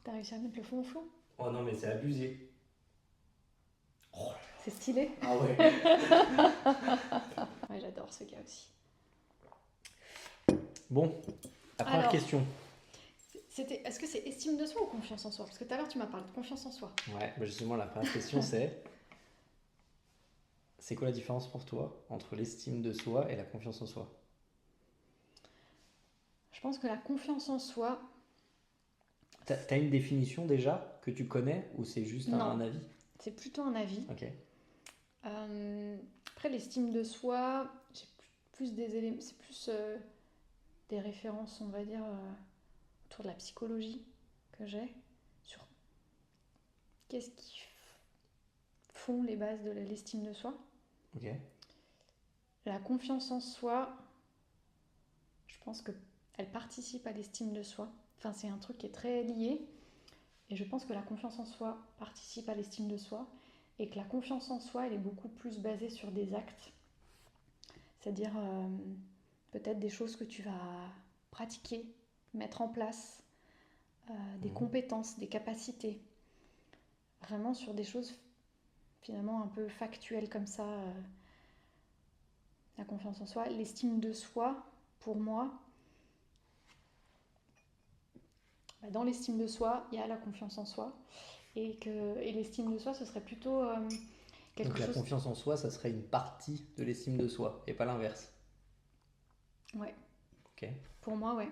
T'as réussi à mettre le fond au flou? Oh non, mais c'est abusé. Oh là C'est stylé. là. Ah ouais. Ouais, j'adore ce gars aussi. Bon, la première Alors, question. est-ce que c'est estime de soi ou confiance en soi? Parce que tout à l'heure, tu m'as parlé de confiance en soi. Ouais, bah justement, la première question c'est quoi la différence pour toi entre l'estime de soi et la confiance en soi? Je pense que la confiance en soi, T'as une définition déjà que tu connais ou c'est juste non, un avis? c'est plutôt un avis. Ok. Après, l'estime de soi, j'ai plus des éléments, c'est plus des références, on va dire, autour de la psychologie que j'ai, sur qu'est-ce qui font les bases de l'estime de soi. Ok. La confiance en soi, je pense qu'elle participe à l'estime de soi. Enfin, c'est un truc qui est très lié. Et je pense que la confiance en soi participe à l'estime de soi. Et que la confiance en soi, elle est beaucoup plus basée sur des actes. C'est-à-dire peut-être des choses que tu vas pratiquer, mettre en place, des Mhm. compétences, des capacités. Vraiment sur des choses finalement un peu factuelles comme ça. La confiance en soi. L'estime de soi, pour moi, dans l'estime de soi, il y a la confiance en soi. Et l'estime de soi, ce serait plutôt quelque Donc la chose. confiance en soi, ça serait une partie de l'estime de soi et pas l'inverse. Ouais, Ok. pour moi, ouais.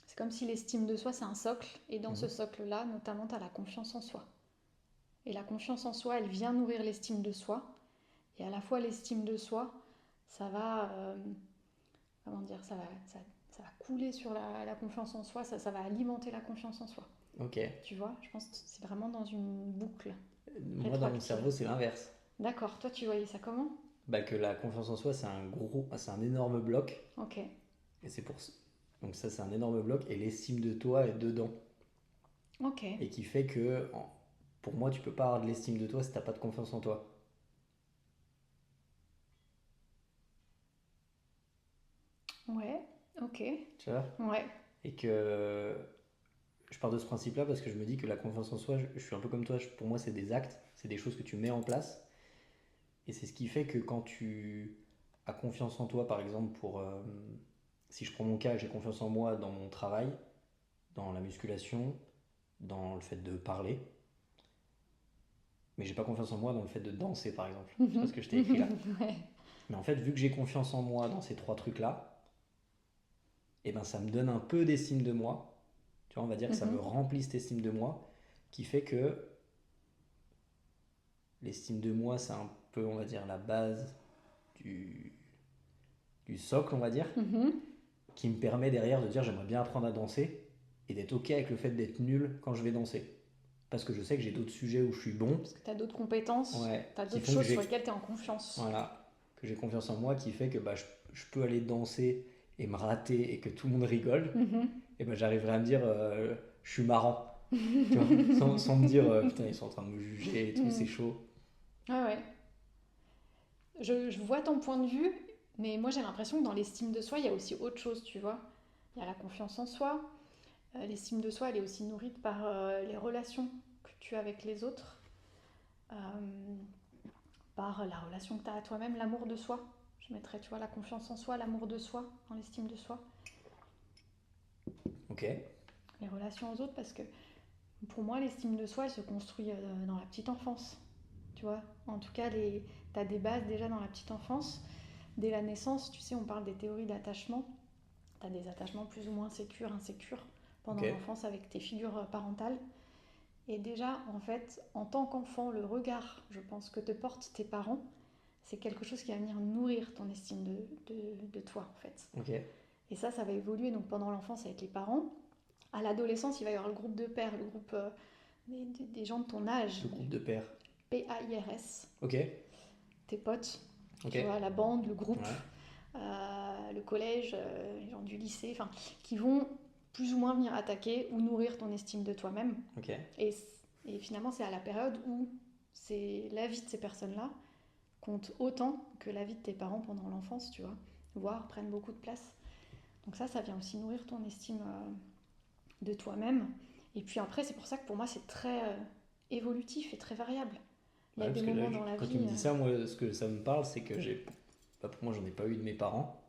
C'est comme si l'estime de soi, c'est un socle. Et dans ce Mhm. socle-là, notamment, tu as la confiance en soi. Et la confiance en soi, elle vient nourrir l'estime de soi. Et à la fois, l'estime de soi, ça va. Comment dire ça va couler sur la confiance en soi, ça va alimenter la confiance en soi. Ok. Tu vois, je pense que c'est vraiment dans une boucle Moi, dans mon rétroactive. cerveau, c'est l'inverse. D'accord, toi, tu voyais ça comment? Bah, que la confiance en soi, c'est un énorme bloc. Ok, Et c'est pour donc ça, c'est un énorme bloc. Et l'estime de toi est dedans. ok. Et qui fait que, pour moi, tu peux pas avoir de l'estime de toi si t'as pas de confiance en toi. Ouais, ok. Tu vois? Ouais. Et que je pars de ce principe-là parce que je me dis que la confiance en soi, je suis un peu comme toi, pour moi, c'est des actes, c'est des choses que tu mets en place. Et c'est ce qui fait que quand tu as confiance en toi, par exemple, si je prends mon cas, j'ai confiance en moi dans mon travail, dans la musculation, dans le fait de parler, mais j'ai pas confiance en moi dans le fait de danser, par exemple. Tu vois ce que je t'ai écrit là. Ouais. Mais en fait, vu que j'ai confiance en moi dans ces trois trucs-là, et ben ça me donne un peu d'estime de moi. Tu vois, on va dire que ça me Mhm. remplit cette estime de moi, qui fait que l'estime de moi, c'est un peu, on va dire, la base du, du socle, on va dire, Mhm. qui me permet derrière de dire j'aimerais bien apprendre à danser et d'être ok avec le fait d'être nul quand je vais danser. Parce que je sais que j'ai d'autres sujets où je suis bon, Parce que tu as d'autres compétences, ouais, tu as qui d'autres font que choses sur lesquelles tu es en confiance. voilà, que j'ai confiance en moi, qui fait que bah, je peux aller danser et me rater et que tout le monde rigole, Mhm. et ben j'arriverai à me dire je suis marrant, tu vois, sans me dire putain ils sont en train de me juger et tout, c'est Mhm. chaud. Ah ouais. Je vois ton point de vue, mais moi j'ai l'impression que dans l'estime de soi, il y a aussi autre chose, tu vois. Il y a la confiance en soi. L'estime de soi, elle est aussi nourrie par les relations que tu as avec les autres, euh, par la relation que tu as à toi-même, l'amour de soi. Je mettrais, tu vois, la confiance en soi, l'amour de soi, dans l'estime de soi. Ok. Les relations aux autres, parce que pour moi, l'estime de soi, elle se construit dans la petite enfance. Tu vois, en tout cas, tu as des bases déjà dans la petite enfance. Dès la naissance, tu sais, on parle des théories d'attachement. Tu as des attachements plus ou moins sécures, insécures Ok. pendant l'enfance avec tes figures parentales. Et déjà, en fait, en tant qu'enfant, le regard, je pense, que te portent tes parents, c'est quelque chose qui va venir nourrir ton estime de toi, en fait. Ok. Et ça va évoluer donc pendant l'enfance avec les parents. À l'adolescence, il va y avoir le groupe de pairs, le groupe des gens de ton âge, Le groupe de pairs. PAIRS, Ok. tes potes, Ok. tu vois, la bande, le groupe, Ouais. le collège, les gens du lycée, enfin, qui vont plus ou moins venir attaquer ou nourrir ton estime de toi-même. Ok. Et, et finalement, c'est à la période où c'est la vie de ces personnes-là compte autant que la vie de tes parents pendant l'enfance, tu vois, voire prennent beaucoup de place. Donc ça vient aussi nourrir ton estime de toi-même. Et puis après, c'est pour ça que pour moi, c'est très évolutif et très variable. Il y Ouais, a des parce que là, moments dans la quand tu vie. me dis ça, moi, ce que ça me parle, c'est que pour moi, j'en ai pas eu de mes parents,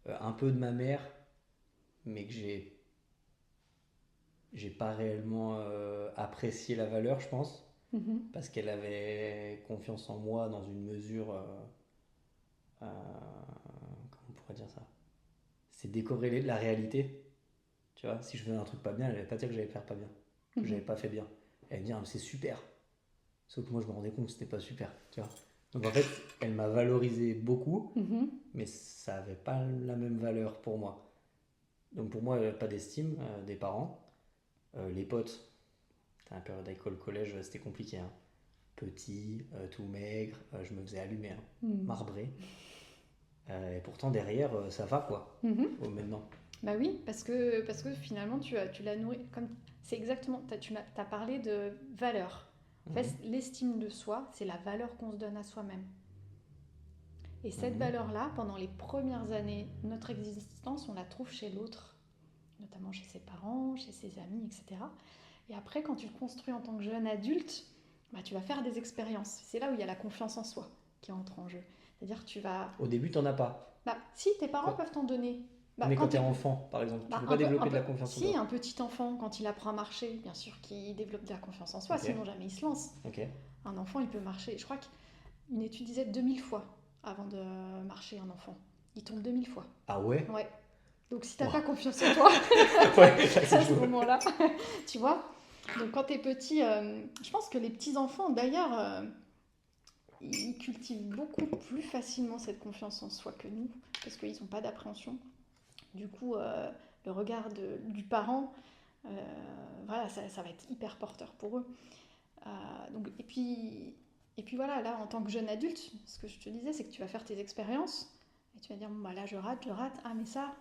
un peu de ma mère, mais que j'ai pas réellement apprécié la valeur, je pense, Mhm. parce qu'elle avait confiance en moi dans une mesure, comment on pourrait dire ça? C'est décorrélé de la réalité, tu vois. Si je faisais un truc pas bien, elle allait pas dire que j'allais faire pas bien, que Mhm. j'avais pas fait bien. Elle allait me dire, ah, mais c'est super. Sauf que moi, je me rendais compte que c'était pas super, tu vois. Donc en fait, elle m'a valorisé beaucoup, Mhm. mais ça avait pas la même valeur pour moi. Donc pour moi, pas d'estime des parents. Les potes, la période école collège, c'était compliqué, hein. Petit, tout maigre, je me faisais allumer, hein. Mhm. Marbré. Et pourtant derrière, ça va quoi, Mhm. maintenant. Bah oui, parce que finalement, tu l'as nourri. C'est exactement. T'as parlé de valeur. En fait, Mhm. l'estime de soi, c'est la valeur qu'on se donne à soi-même. Et cette Mhm. valeur-là, pendant les premières années de notre existence, on la trouve chez l'autre, notamment chez ses parents, chez ses amis, etc. Et après, quand tu te construis en tant que jeune adulte, bah, tu vas faire des expériences. C'est là où il y a la confiance en soi qui entre en jeu. C'est-à-dire que tu vas... Au début, t'en as pas. Bah, si, tes parents Quand- peuvent t'en donner. Bah, Mais quand quand t'es t'es enfant, par exemple, tu bah, peux pas un développer de peu, la confiance en si, toi. un petit enfant, quand il apprend à marcher, bien sûr qu'il développe de la confiance en soi, Ok, sinon jamais il se lance. ok. Un enfant, il peut marcher. Je crois qu'une étude disait 2000 fois avant de marcher, un enfant. Il tombe 2000 fois. Ah ouais? Ouais. Donc si t'as pas Wow. confiance en toi Ouais, là c'est à ce chaud. moment-là, tu vois. Donc quand t'es petit, je pense que les petits enfants, d'ailleurs, ils cultivent beaucoup plus facilement cette confiance en soi que nous, parce qu'ils n'ont pas d'appréhension. Du coup, le regard du parent, euh, voilà, ça va être hyper porteur pour eux. Donc, et puis voilà, là, en tant que jeune adulte, ce que je te disais, c'est que tu vas faire tes expériences et tu vas dire, bon, bah là, je rate, ah, mais ça,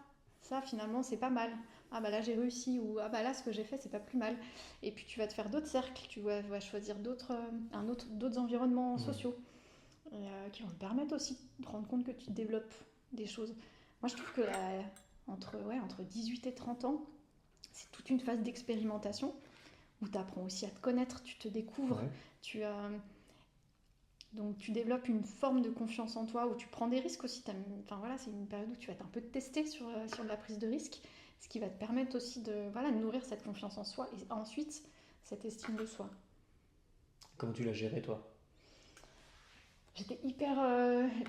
finalement, c'est pas mal. Ah, bah là, j'ai réussi, ou ah, bah là, ce que j'ai fait, c'est pas plus mal. Et puis, tu vas te faire d'autres cercles, vas choisir d'autres environnements Mhm. sociaux qui vont te permettre aussi de te rendre compte que tu développes des choses. Moi, je trouve que entre 18 et 30 ans, c'est toute une phase d'expérimentation où tu apprends aussi à te connaître, tu te découvres, Ouais. tu, euh, donc tu développes une forme de confiance en toi où tu prends des risques aussi. Enfin, voilà, c'est une période où tu vas être un peu testé sur de la prise de risque, ce qui va te permettre aussi de nourrir cette confiance en soi et ensuite cette estime de soi. Comment tu l'as géré toi? J'étais hyper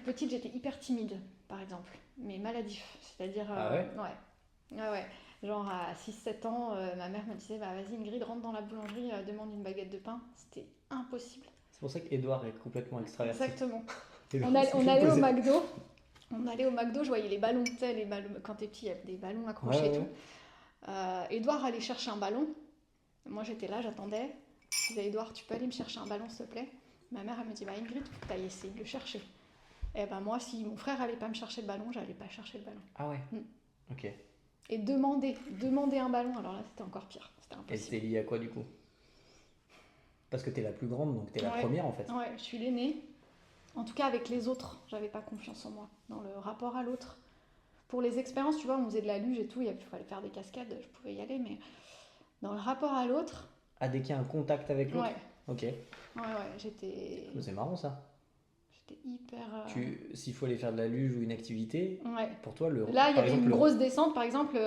petite, j'étais hyper timide, par exemple, mais maladif. C'est-à-dire, Ah ouais? ouais, ouais. Genre à 6 7 ans, ma mère me disait bah, vas-y, Ingrid, rentre dans la boulangerie, demande une baguette de pain. C'était impossible. C'est pour ça qu'Edouard est complètement extraverti. Exactement. On, Edouard, all- c'est on je me allait au posais. McDo. On allait au McDo, je voyais les ballons, tu sais, les ballons, quand t'es petit, il y a des ballons Ouais, accrochés et ouais, tout. ouais. Edouard allait chercher un ballon. Moi, j'étais là, j'attendais. Je disais, Edouard, tu peux aller me chercher un ballon, s'il te plaît? Ma mère, elle me dit, bah Ingrid, faut que t'ailles essayer de le chercher. Et ben moi, si mon frère allait pas me chercher le ballon, j'allais pas chercher le ballon. Ah ouais. Mm. Ok. Et demander un ballon, alors là, c'était encore pire. C'était Et impossible. c'était lié à quoi du coup? Parce que t'es la plus grande, donc t'es la Ouais, première en fait. ouais, je suis l'aînée. En tout cas, avec les autres, j'avais pas confiance en moi, dans le rapport à l'autre. Pour les expériences, tu vois, on faisait de la luge et tout, il fallait faire des cascades, je pouvais y aller, mais dans le rapport à l'autre, Ah, dès qu'il y a un contact avec l'autre? ouais, Ok. ouais, j'étais, C'est marrant ça. j'étais hyper. S'il faut aller faire de la luge ou une activité, Ouais. pour toi, Là, il y par avait exemple, une grosse descente, par exemple,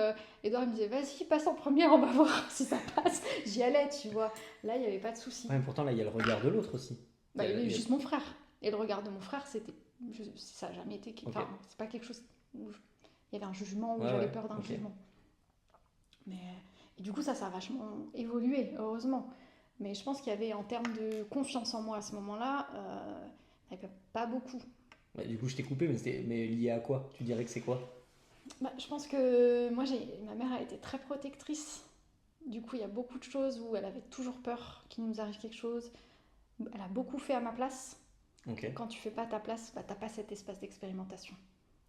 Edouard me disait, vas-y, passe en première, on va voir si ça passe. J'y allais, tu vois. Là, il n'y avait pas de souci. Ouais, mais pourtant là, il y a le regard de l'autre aussi. Bah, il y avait Il y a- juste mon frère. Et le regard de mon frère, ça n'a jamais été. Ok. Enfin, c'est pas quelque chose où il y avait un jugement, où Ouais, j'avais ouais. peur d'un Ok. jugement. Mais, et du coup, ça a vachement évolué, heureusement. Mais je pense qu'il y avait, en termes de confiance en moi à ce moment-là, il n'y avait pas beaucoup. Ouais, du coup, je t'ai coupé, mais lié à quoi? Tu dirais que c'est quoi? Bah, je pense que moi, ma mère a été très protectrice. Du coup, il y a beaucoup de choses où elle avait toujours peur qu'il nous arrive quelque chose. Elle a beaucoup fait à ma place. Ok. Quand tu fais pas ta place, bah, t'as pas cet espace d'expérimentation.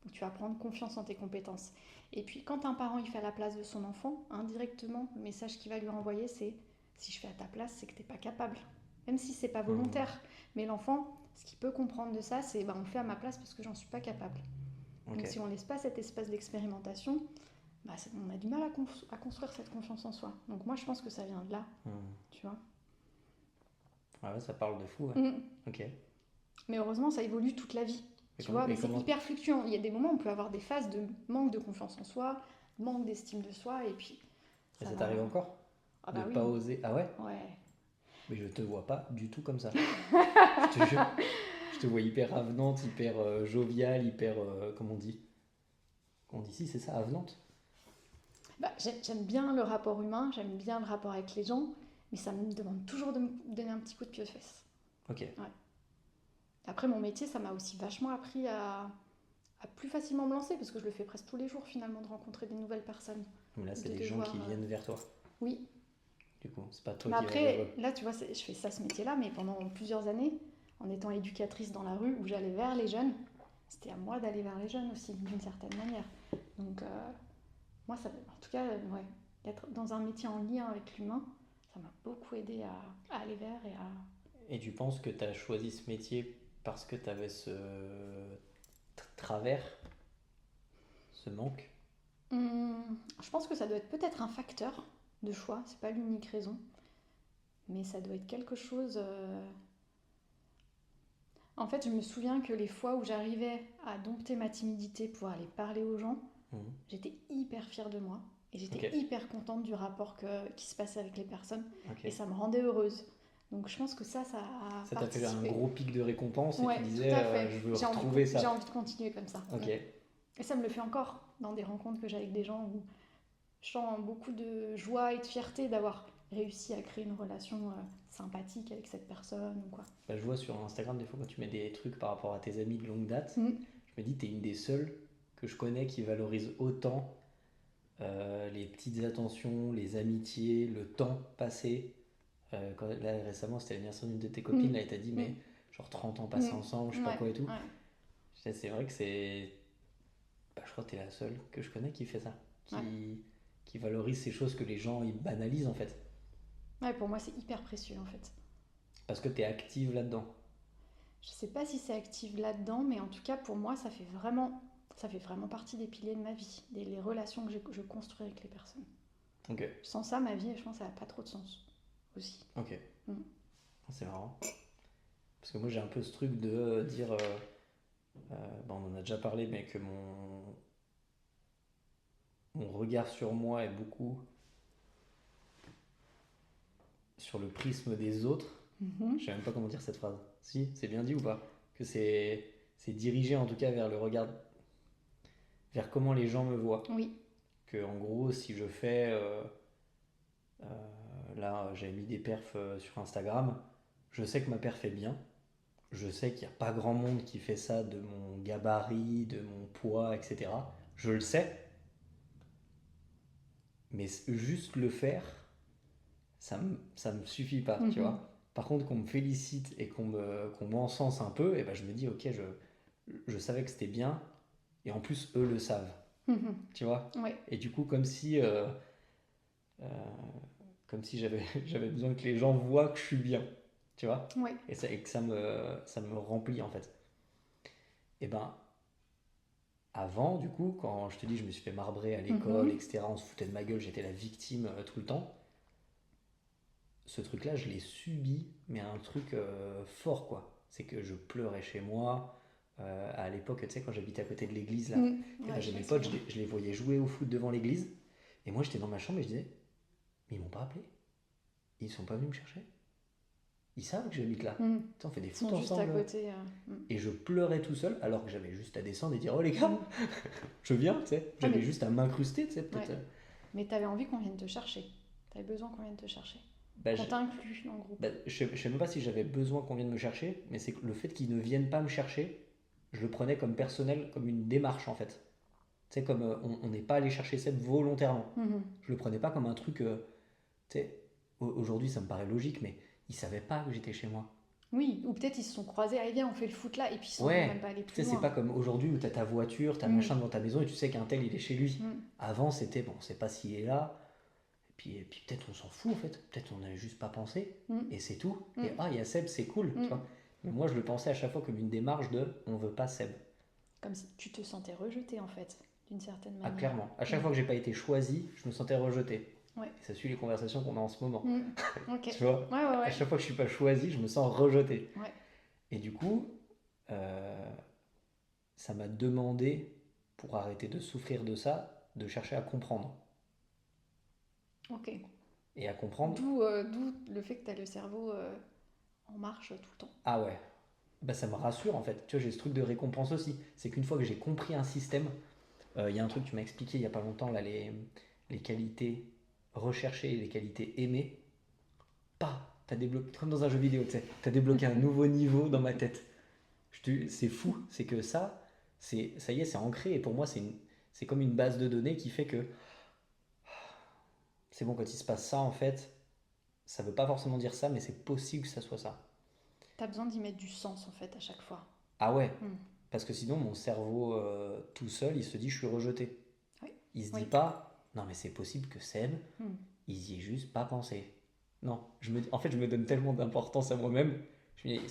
Donc tu vas prendre confiance en tes compétences. Et puis quand un parent il fait à la place de son enfant, indirectement, le message qu'il va lui renvoyer, c'est si je fais à ta place, c'est que t'es pas capable. Même si c'est pas Hmm. volontaire. Mais l'enfant, ce qu'il peut comprendre de ça, c'est bah, on le fait à ma place parce que j'en suis pas capable. Ok. Donc si on laisse pas cet espace d'expérimentation, on a du mal à construire cette confiance en soi. Donc moi, je pense que ça vient de là, tu vois. Ah ouais, ça parle de fou, ouais. Mm. Ok. Mais heureusement, ça évolue toute la vie. Tu vois, mais c'est hyper fluctuant. Il y a des moments où on peut avoir des phases de manque de confiance en soi, manque d'estime de soi, et puis... Et ça t'arrive encore Ah de bah oui. pas oser? Ah ouais? Ouais. Mais je te vois pas du tout comme ça. Je te jure. Je te vois hyper avenante, hyper joviale, hyper... comment on dit? On dit si, c'est ça, avenante? Bah, j'aime bien le rapport humain, j'aime bien le rapport avec les gens, mais ça me demande toujours de me donner un petit coup de pied aux fesses. Ok. Ouais. Après, mon métier, ça m'a aussi vachement appris à plus facilement me lancer, parce que je le fais presque tous les jours finalement, de rencontrer des nouvelles personnes. Mais là, c'est des gens qui viennent vers toi. Oui. Du coup, c'est pas toi Mais qui vas vers eux. après, là, tu vois, je fais ça, ce métier-là, mais pendant plusieurs années, en étant éducatrice dans la rue, où j'allais vers les jeunes, c'était à moi d'aller vers les jeunes aussi, d'une certaine manière. Donc, moi, ça, en tout cas, ouais, être dans un métier en lien avec l'humain, ça m'a beaucoup aidé à aller vers et à... Et tu penses que tu as choisi ce métier parce que tu avais ce travers, ce manque? Je pense que ça doit être peut-être un facteur de choix, c'est pas l'unique raison, mais ça doit être quelque chose... En fait, je me souviens que les fois où j'arrivais à dompter ma timidité pour aller parler aux gens, j'étais hyper fière de moi et j'étais hyper contente du rapport qui se passait avec les personnes et ça me rendait heureuse. Donc je pense que ça a Ça t'a fait un gros pic de récompense et tu disais je veux retrouver ça. J'ai envie de continuer comme ça. Ok. Et ça me le fait encore dans des rencontres que j'ai avec des gens où je sens beaucoup de joie et de fierté d'avoir réussi à créer une relation sympathique avec cette personne ou quoi. Bah, je vois sur Instagram des fois quand tu mets des trucs par rapport à tes amis de longue date, je me dis t'es une des seules que je connais qui valorise autant les petites attentions, les amitiés, le temps passé. Là récemment c'était l'anniversaire d'une de tes copines, là elle t'a dit mais genre 30 ans passés ensemble, je sais pas quoi et tout. C'est vrai que c'est... Bah, je crois que t'es la seule que je connais qui fait ça, qui valorise ces choses que les gens ils banalisent en fait. Ouais, pour moi c'est hyper précieux en fait. Parce que t'es active là-dedans. Je sais pas si c'est active là-dedans, mais en tout cas pour moi ça fait vraiment partie des piliers de ma vie, les relations que je construis avec les personnes. Ok. Sans ça, ma vie, je pense, ça n'a pas trop de sens aussi. Ok. C'est marrant. Parce que moi j'ai un peu ce truc de dire, bon, on en a déjà parlé, mais que mon regard sur moi est beaucoup sur le prisme des autres. Je sais même pas comment dire cette phrase. Si, c'est bien dit ou pas? Que c'est dirigé en tout cas vers le regard, vers comment les gens me voient. Oui. Que en gros, si je fais, là j'avais mis des perfs sur Instagram, je sais que ma perf est bien. Je sais qu'il n'y a pas grand monde qui fait ça de mon gabarit, de mon poids, etc. Je le sais. Mais juste le faire, ça me suffit pas, tu vois. Par contre, qu'on me félicite et qu'on m'encense un peu, et ben je me dis, ok, je savais que c'était bien, et en plus, eux le savent. Tu vois. Ouais. Et du coup, comme si j'avais besoin que les gens voient que je suis bien, tu vois. Ouais. Et que ça me remplit, en fait. Et ben, avant, du coup, quand je te dis, je me suis fait marbrer à l'école, etc., on se foutait de ma gueule, j'étais la victime tout le temps. Ce truc-là, je l'ai subi, mais un truc fort, quoi. C'est que je pleurais chez moi. À l'époque, tu sais, quand j'habitais à côté de l'église, là, j'ai mes potes, je les voyais jouer au foot devant l'église. Et moi, j'étais dans ma chambre et je disais, mais ils m'ont pas appelé. Ils sont pas venus me chercher. Ils savent que j'habite là. On fait des foot ensemble. Juste à côté. Et je pleurais tout seul, alors que j'avais juste à descendre et dire, oh les gars, je viens, tu sais. J'avais juste à m'incruster, tu sais, peut-être. Mais t'avais envie qu'on vienne te chercher. T'avais besoin qu'on vienne te chercher. Qu'on t'inclue dans le groupe. Je sais même pas si j'avais besoin qu'on vienne me chercher, mais c'est que le fait qu'ils ne viennent pas me chercher, je le prenais comme personnel, comme une démarche en fait. Tu sais, comme on n'est pas allé chercher Seb volontairement. Je le prenais pas comme un truc. Tu sais, aujourd'hui ça me paraît logique, mais ils savaient pas que j'étais chez moi. Oui, ou peut-être ils se sont croisés, allez viens, on fait le foot là, et puis ils sont même pas allés plus loin. C'est pas comme aujourd'hui où t'as ta voiture, t'as machin devant ta maison et tu sais qu'un tel il est chez lui. Avant c'était, bon, on sait pas s'il est là. Et puis peut-être on s'en fout en fait, peut-être on n'avait juste pas pensé, et c'est tout. Et il y a Seb, c'est cool, tu vois. Mais moi je le pensais à chaque fois comme une démarche de on veut pas Seb. Comme si tu te sentais rejeté en fait, d'une certaine Ah, manière. clairement. À chaque fois que j'ai pas été choisi, je me sentais rejeté. Ouais. Et ça suit les conversations qu'on a en ce moment. Ok. Tu vois, Ouais. à chaque fois que je suis pas choisi, je me sens rejeté. Ouais. Et du coup, ça m'a demandé, pour arrêter de souffrir de ça, de chercher à comprendre. Ok. Et à comprendre, D'où le fait que tu as le cerveau en marche tout le temps. ah ouais, bah ça me rassure en fait. Tu vois, j'ai ce truc de récompense aussi. C'est qu'une fois que j'ai compris un système, il y a un truc que tu m'as expliqué il y a pas longtemps, là, les qualités recherchées et les qualités aimées. T'as débloqué, comme dans un jeu vidéo, tu sais, t'as débloqué un nouveau niveau dans ma tête. C'est fou, c'est que ça y est, c'est ancré. Et pour moi, c'est comme une base de données qui fait que c'est bon, quand il se passe ça, en fait, ça veut pas forcément dire ça, mais c'est possible que ça soit ça. Tu as besoin d'y mettre du sens en fait à chaque fois. Ah ouais, Hmm. parce que sinon, mon cerveau tout seul, il se dit je suis rejeté. Oui. Il se dit Oui. pas, non mais c'est possible que Seb, Hmm. il y ait juste pas pensé. Non, en fait, je me donne tellement d'importance à moi-même. Je me dis,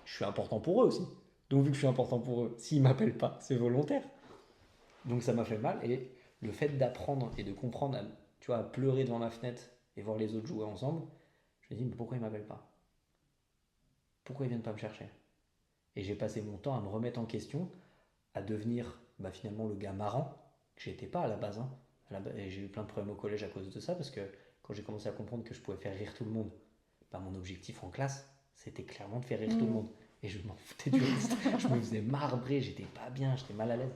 je suis important pour eux aussi. Donc, vu que je suis important pour eux, s'ils m'appellent pas, c'est volontaire. Donc, ça m'a fait mal. Et le fait d'apprendre et de comprendre, tu vois, à pleurer devant ma fenêtre et voir les autres jouer ensemble, je me dis, mais pourquoi ils m'appellent pas? Pourquoi ils viennent pas me chercher? Et j'ai passé mon temps à me remettre en question, à devenir bah, finalement le gars marrant, que j'étais pas à la base. Hein. Et j'ai eu plein de problèmes au collège à cause de ça, parce que quand j'ai commencé à comprendre que je pouvais faire rire tout le monde, bah, mon objectif en classe, c'était clairement de faire rire tout le monde. Et je m'en foutais du reste. Je me faisais marbrer, j'étais pas bien, j'étais mal à l'aise.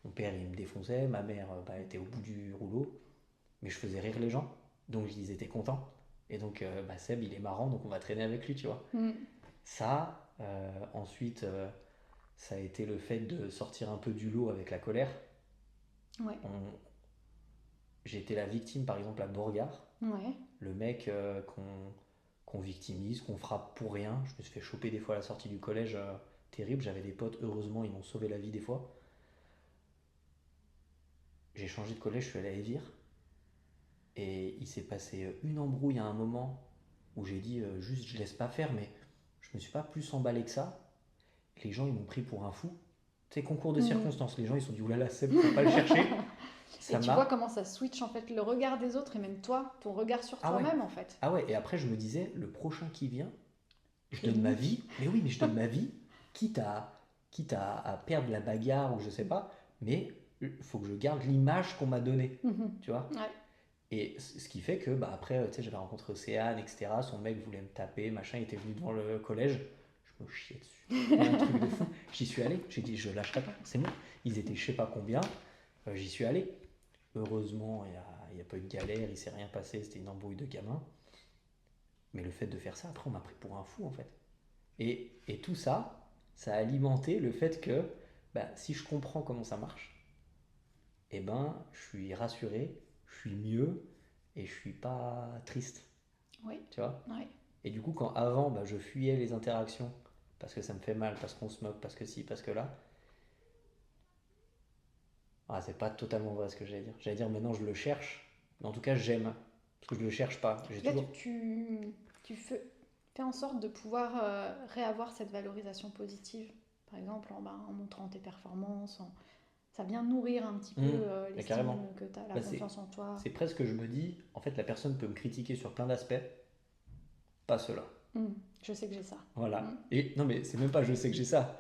Mon père, il me défonçait, ma mère bah, était au bout du rouleau, mais je faisais rire les gens, donc ils étaient contents. Et donc, bah, Seb, il est marrant, donc on va traîner avec lui, tu vois. Ça, ensuite, ça a été le fait de sortir un peu du lot avec la colère. Ouais. J'ai été la victime, par exemple, à Beauregard. Ouais. Le mec qu'on victimise, qu'on frappe pour rien. Je me suis fait choper des fois à la sortie du collège, terrible. J'avais des potes, heureusement, ils m'ont sauvé la vie des fois. J'ai changé de collège, je suis allé à Évire. Et il s'est passé une embrouille à un moment où j'ai dit juste je laisse pas faire, mais je me suis pas plus emballé que ça. Les gens ils m'ont pris pour un fou. Tu sais, concours de circonstances. Les gens ils se sont dit oulala, Seb, faut pas le chercher. Et tu vois comment ça switch en fait le regard des autres et même toi, ton regard sur toi-même en fait. Ah ouais, et après je me disais, le prochain qui vient, je C'est donne ma limite. vie. Mais oui, mais je donne ma vie, quitte à perdre la bagarre ou je sais pas, mais il faut que je garde l'image qu'on m'a donnée. Tu vois. Ouais. Et ce qui fait que, bah, après, tu sais, j'avais rencontré Océane, etc. Son mec voulait me taper, machin, il était venu devant le collège. Je me chiais dessus. Un truc de fou. J'y suis allé. J'ai dit, je lâcherai pas, c'est bon. Ils étaient je sais pas combien. J'y suis allé. Heureusement, il n'y a pas eu de galère, il s'est rien passé, c'était une embrouille de gamin. Mais le fait de faire ça, après, on m'a pris pour un fou, en fait. Et tout ça, ça a alimenté le fait que, bah, si je comprends comment ça marche, eh ben, je suis rassuré, je suis mieux et je suis pas triste. Oui. Tu vois. Ouais. Et du coup, quand avant, bah, je fuyais les interactions parce que ça me fait mal, parce qu'on se moque, parce que si, parce que là, ah, c'est pas totalement vrai ce que j'allais dire. J'allais dire maintenant je le cherche, mais en tout cas j'aime, parce que je le cherche pas. J'ai Là, toujours... tu fais en sorte de pouvoir réavoir cette valorisation positive, par exemple en montrant tes performances, ça vient nourrir un petit peu l'estime carrément. que tu as, la Bah, confiance en toi. C'est presque que je me dis, en fait la personne peut me critiquer sur plein d'aspects, pas cela. Je sais que j'ai ça. Voilà. Et non mais c'est même pas je sais que j'ai ça.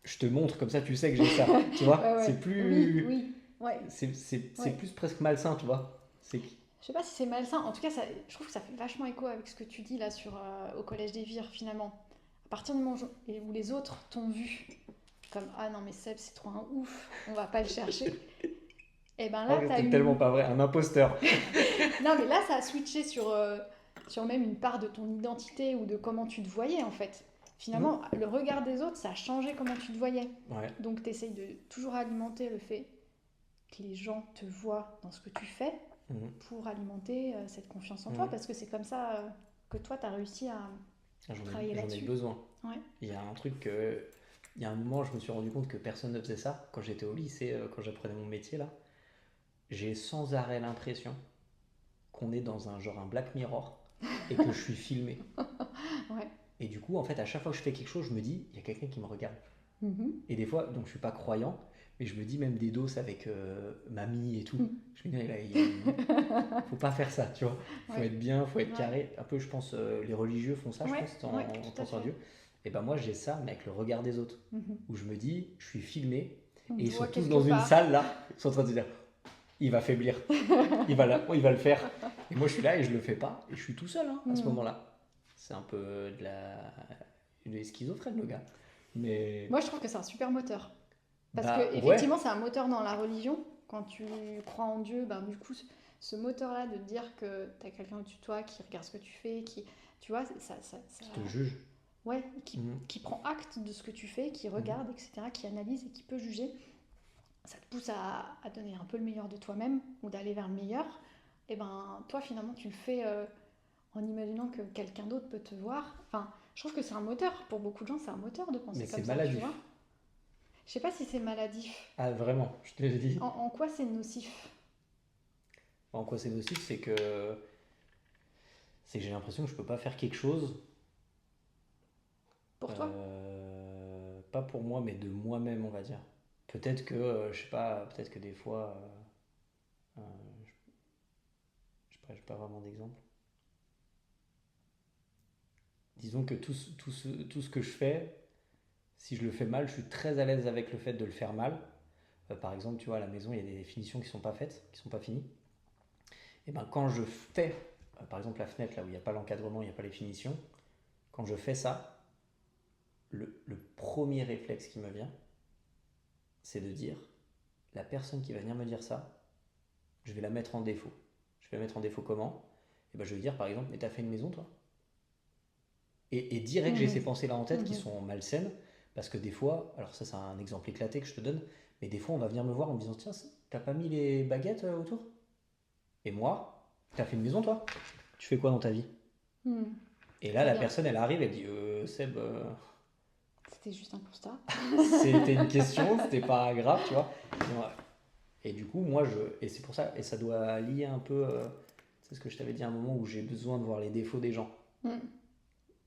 Je te montre comme ça tu sais que j'ai ça. Tu vois. Ouais. C'est plus... Oui. Ouais. C'est plus presque malsain, tu vois. Je sais pas si c'est malsain. En tout cas, je trouve que ça fait vachement écho avec ce que tu dis là au collège des Vires finalement. À partir du moment où les autres t'ont vu comme ah non mais Seb c'est trop un ouf, on va pas le chercher. Et ben là t'as c'est tellement pas vrai, un imposteur. Non mais là ça a switché sur même une part de ton identité ou de comment tu te voyais en fait. Finalement, le regard des autres, ça a changé comment tu te voyais. Ouais. Donc tu essayes de toujours alimenter le fait que les gens te voient dans ce que tu fais pour alimenter cette confiance en toi, parce que c'est comme ça que toi, tu as réussi à travailler là-dessus. J'en ai besoin. Ouais. Il y a un truc il y a un moment, je me suis rendu compte que personne ne faisait ça. Quand j'étais au lycée, quand j'apprenais mon métier, là, j'ai sans arrêt l'impression qu'on est dans un Black Mirror et que je suis filmé. Ouais. Et du coup, en fait, à chaque fois que je fais quelque chose, je me dis, il y a quelqu'un qui me regarde. Et des fois, donc je suis pas croyant, Mais je me dis même des doses avec mamie et tout. Mm. Je me dis, là, faut pas faire ça, tu vois. Faut Ouais. être bien, faut être Ouais. carré. Un peu, je pense, les religieux font ça, je Ouais, pense, ouais, en tout à pensant à fait. Dieu. Et ben moi, j'ai ça, mais avec le regard des autres. Mhm. Où je me dis, je suis filmé, On et te ils sont voit tous quelque dans une part. salle là, ils sont en train de se dire, il va faiblir, il va le faire. Et moi, je suis là et je le fais pas, et je suis tout seul hein, à ce Mm. moment-là. C'est un peu il est schizophrène, le gars. Mais, Moi, je trouve que c'est un super moteur. Parce que bah effectivement, ouais, c'est un moteur dans la religion. Quand tu crois en Dieu, ben, du coup, ce moteur-là de te dire que tu as quelqu'un au-dessus de toi qui regarde ce que tu fais, qui, tu vois, qui te juge. ouais, Mhm. qui prend acte de ce que tu fais, qui Mhm. regarde, etc., qui analyse et qui peut juger, ça te pousse à donner un peu le meilleur de toi-même ou d'aller vers le meilleur. Et ben, toi, finalement, tu le fais en imaginant que quelqu'un d'autre peut te voir. Enfin, je trouve que c'est un moteur. Pour beaucoup de gens, c'est un moteur de Mais penser c'est comme ça, tu vois. maladif. Je sais pas si c'est maladif. Ah, vraiment, je te l'ai dit. En quoi c'est nocif? En quoi c'est nocif, c'est que j'ai l'impression que je peux pas faire quelque chose, Pour toi? pas pour moi, mais de moi-même, on va dire. Peut-être que, je sais pas, peut-être que des fois, je sais pas, j'ai pas vraiment d'exemple. Disons que tout ce que je fais, si je le fais mal, je suis très à l'aise avec le fait de le faire mal. Par exemple, tu vois, à la maison, il y a des finitions qui sont pas faites, qui sont pas finies. Et ben quand je fais, par exemple la fenêtre là où il n'y a pas l'encadrement, il n'y a pas les finitions, quand je fais ça, le premier réflexe qui me vient, c'est de dire, la personne qui va venir me dire ça, je vais la mettre en défaut. Je vais la mettre en défaut comment? Et ben je vais dire par exemple, mais t'as fait une maison toi? Et direct j'ai ces Mhm. pensées là en tête qui Mhm. sont malsaines, parce que des fois, alors ça c'est un exemple éclaté que je te donne, mais des fois on va venir me voir en me disant, tiens, t'as pas mis les baguettes autour? Et moi, t'as fait une maison toi? Tu fais quoi dans ta vie? Mhm. Et là Très la bien. personne elle arrive, elle dit, Seb, C'était juste un constat. c'était une question, c'était pas grave, tu vois. Et du coup, et c'est pour ça, et ça doit lier un peu, c'est ce que je t'avais dit à un moment où j'ai besoin de voir les défauts des gens. Mhm.